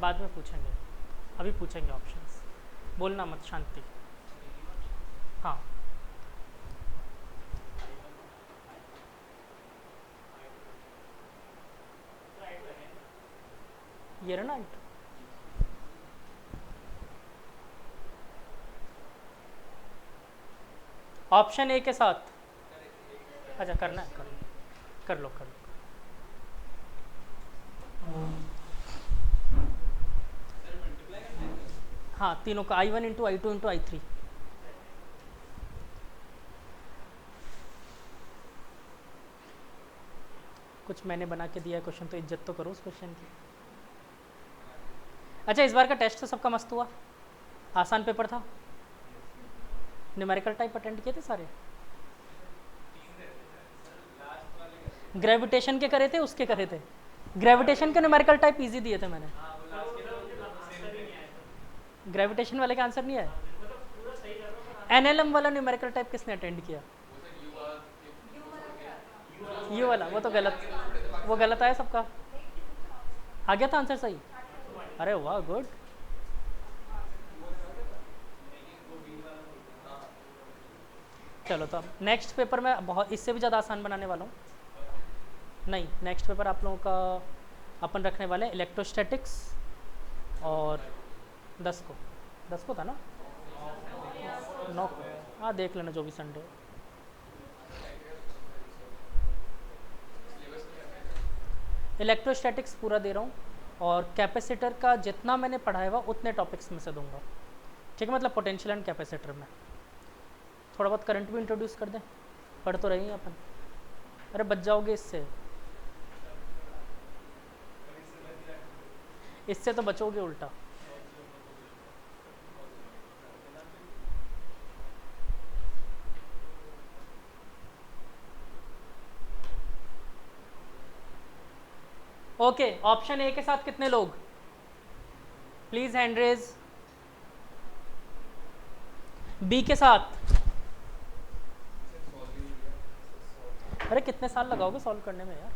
बाद में पूछेंगे, अभी पूछेंगे ऑप्शंस, बोलना मत, शांति। हाँ ये रहा ना ऑप्शन ए के साथ। अच्छा करना है, कर लो कर लो। हाँ तीनों का I1 into I2 into I3। कुछ मैंने बना के दिया है क्वेश्चन, तो इज्जत तो करो उस क्वेश्चन की। अच्छा इस बार का टेस्ट तो सबका मस्त हुआ, आसान पेपर था। न्यूमेरिकल टाइप अटेंड किए थे सारे? ग्रेविटेशन के करे थे, उसके करे थे? ग्रेविटेशन के न्यूमेरिकल टाइप इजी दिए थे मैंने। ग्रेविटेशन वाले का आंसर नहीं आया? NLM वाला न्यूमेरिकल टाइप किसने अटेंड किया? यू वाला, वो तो गलत, वो गलत आया सबका। आ गया था आंसर सही? अरे वाह गुड। चलो तो अब नेक्स्ट पेपर में बहुत इससे भी ज़्यादा आसान बनाने वाला हूँ। नहीं, नेक्स्ट पेपर आप लोगों का अपन रखने वाले इलेक्ट्रोस्टैटिक्स, और 10 को था ना, 9 को। हाँ देख लेना जो भी संडे। इलेक्ट्रोस्टैटिक्स पूरा दे रहा हूँ, और कैपेसिटर का जितना मैंने पढ़ाया हुआ उतने टॉपिक्स में से दूंगा, ठीक है। मतलब पोटेंशियल एंड कैपेसिटर में थोड़ा बहुत करंट भी इंट्रोड्यूस कर दें, पढ़ तो रही हैं अपन। अरे बच जाओगे इससे तो बचोगे उल्टा। ओके ऑप्शन ए के साथ कितने लोग, प्लीज हैंड रेज। बी के साथ? अरे कितने साल लगाओगे सॉल्व करने में यार,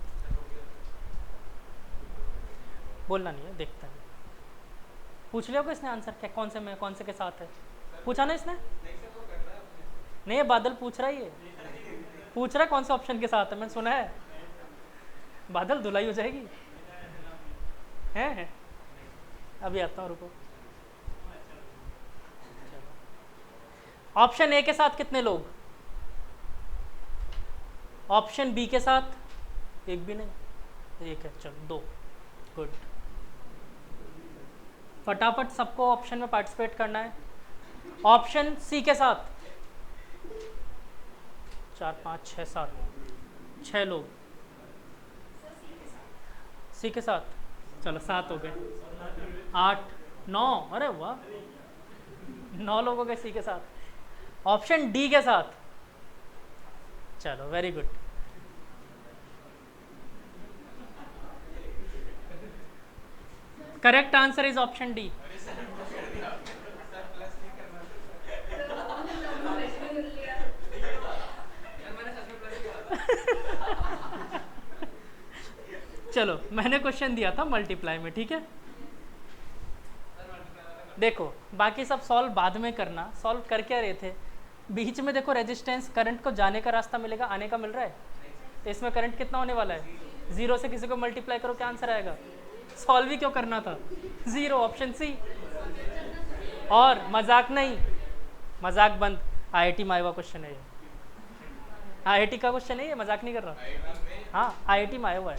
बोलना नहीं है, देखते हैं। पूछ लिया इसने आंसर क्या, कौन से में कौन से के साथ है? पूछा ना इसने? नहीं बादल पूछ रहा ही है, पूछ रहा है कौन से ऑप्शन के साथ है, मैंने सुना है। बादल धुलाई हो जाएगी है? अभी आता हूँ, रुको। ऑप्शन ए के साथ कितने लोग? ऑप्शन बी के साथ एक भी नहीं, एक है, चलो 2, गुड। फटाफट सबको ऑप्शन में पार्टिसिपेट करना है। ऑप्शन सी के साथ 4 5 6 7 6 लोग सी के साथ, चलो 7 हो गए, 8 9, अरे वाह 9 लोग हो गए सी के साथ। ऑप्शन डी के साथ, चलो very good. Correct answer is option D. चलो मैंने क्वेश्चन दिया था मल्टीप्लाई में, ठीक है। देखो बाकी सब सॉल्व बाद में करना, सॉल्व कर क्या रहे थे, बीच में देखो रेजिस्टेंस, करंट को जाने का रास्ता मिलेगा, आने का मिल रहा है, तो इसमें करंट कितना होने वाला है, 0 से किसी को मल्टीप्लाई करो क्या आंसर आएगा, सॉल्व ही क्यों करना था, 0, ऑप्शन सी। और मजाक नहीं, मजाक बंद, IIT में आया हुआ क्वेश्चन है ये, IIT का क्वेश्चन है ये, मजाक नहीं कर रहा, हाँ IIT में आया हुआ है,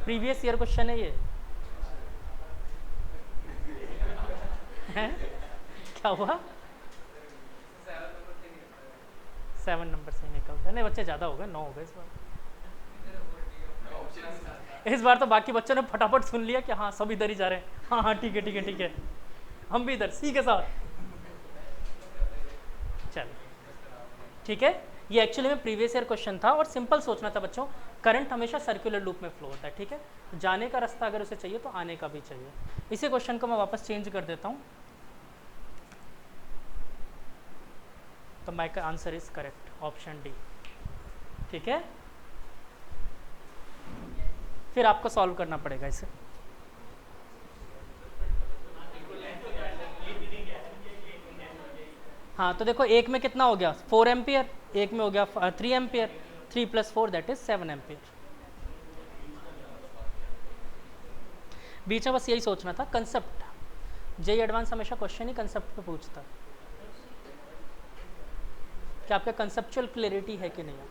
प्रीवियस ईयर क्वेश्चन है ये। हैं? क्या हुआ, 7 नंबर से निकलता है, नहीं बच्चे ज़्यादा हो गए, 9 हो गए इस बार तो बाकी बच्चों ने फटाफट सुन लिया कि हाँ सब इधर ही जा रहे हैं, हाँ हाँ ठीक है ठीक है ठीक है, हम भी इधर सी के साथ। चलो ठीक है, ये एक्चुअली में प्रीवियस ईयर क्वेश्चन था और सिंपल सोचना था बच्चों, करंट हमेशा सर्कुलर लूप में फ्लो होता है, ठीक है, जाने का रास्ता अगर उसे चाहिए तो आने का भी चाहिए। इसी क्वेश्चन को मैं वापस चेंज कर देता हूँ, तो my answer is correct, option D, ठीक है। फिर आपको सॉल्व करना पड़ेगा इसे। हाँ तो देखो एक में कितना हो गया 4 एम्पियर, एक में हो गया 3 एम्पियर, 3 + 4 दैट इज 7 एम्पियर। बीच में बस यही सोचना था, कंसेप्ट, जेईई एडवांस हमेशा क्वेश्चन ही कंसेप्ट पे पूछता है कि आपका कंसेप्चुअल क्लैरिटी है कि नहीं है,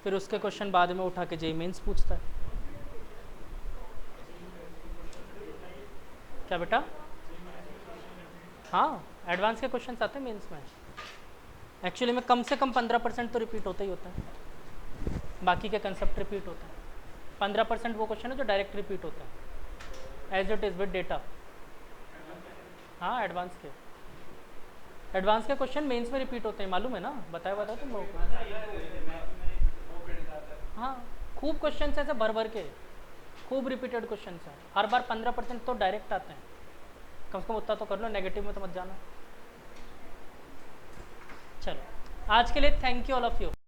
फिर उसके क्वेश्चन बाद में उठा के जेईई मेंस पूछता है। क्या बेटा, हाँ एडवांस के क्वेश्चन आते हैं मेंस में, एक्चुअली में कम से कम 15% तो रिपीट होता ही होता है, बाकी के कंसेप्ट रिपीट होते हैं, 15% वो क्वेश्चन है जो डायरेक्ट रिपीट होता है as it is with data. हाँ एडवांस के क्वेश्चन मेंस में रिपीट होते हैं, मालूम है ना, बताया तुम लोगों को। हाँ खूब क्वेश्चन है ऐसे भर भर के, खूब रिपीटेड क्वेश्चन है, हर बार 15% तो डायरेक्ट आते हैं, कम से कम उतना तो कर लो, नेगेटिव में तो मत जाना। चलो आज के लिए thank you all of you.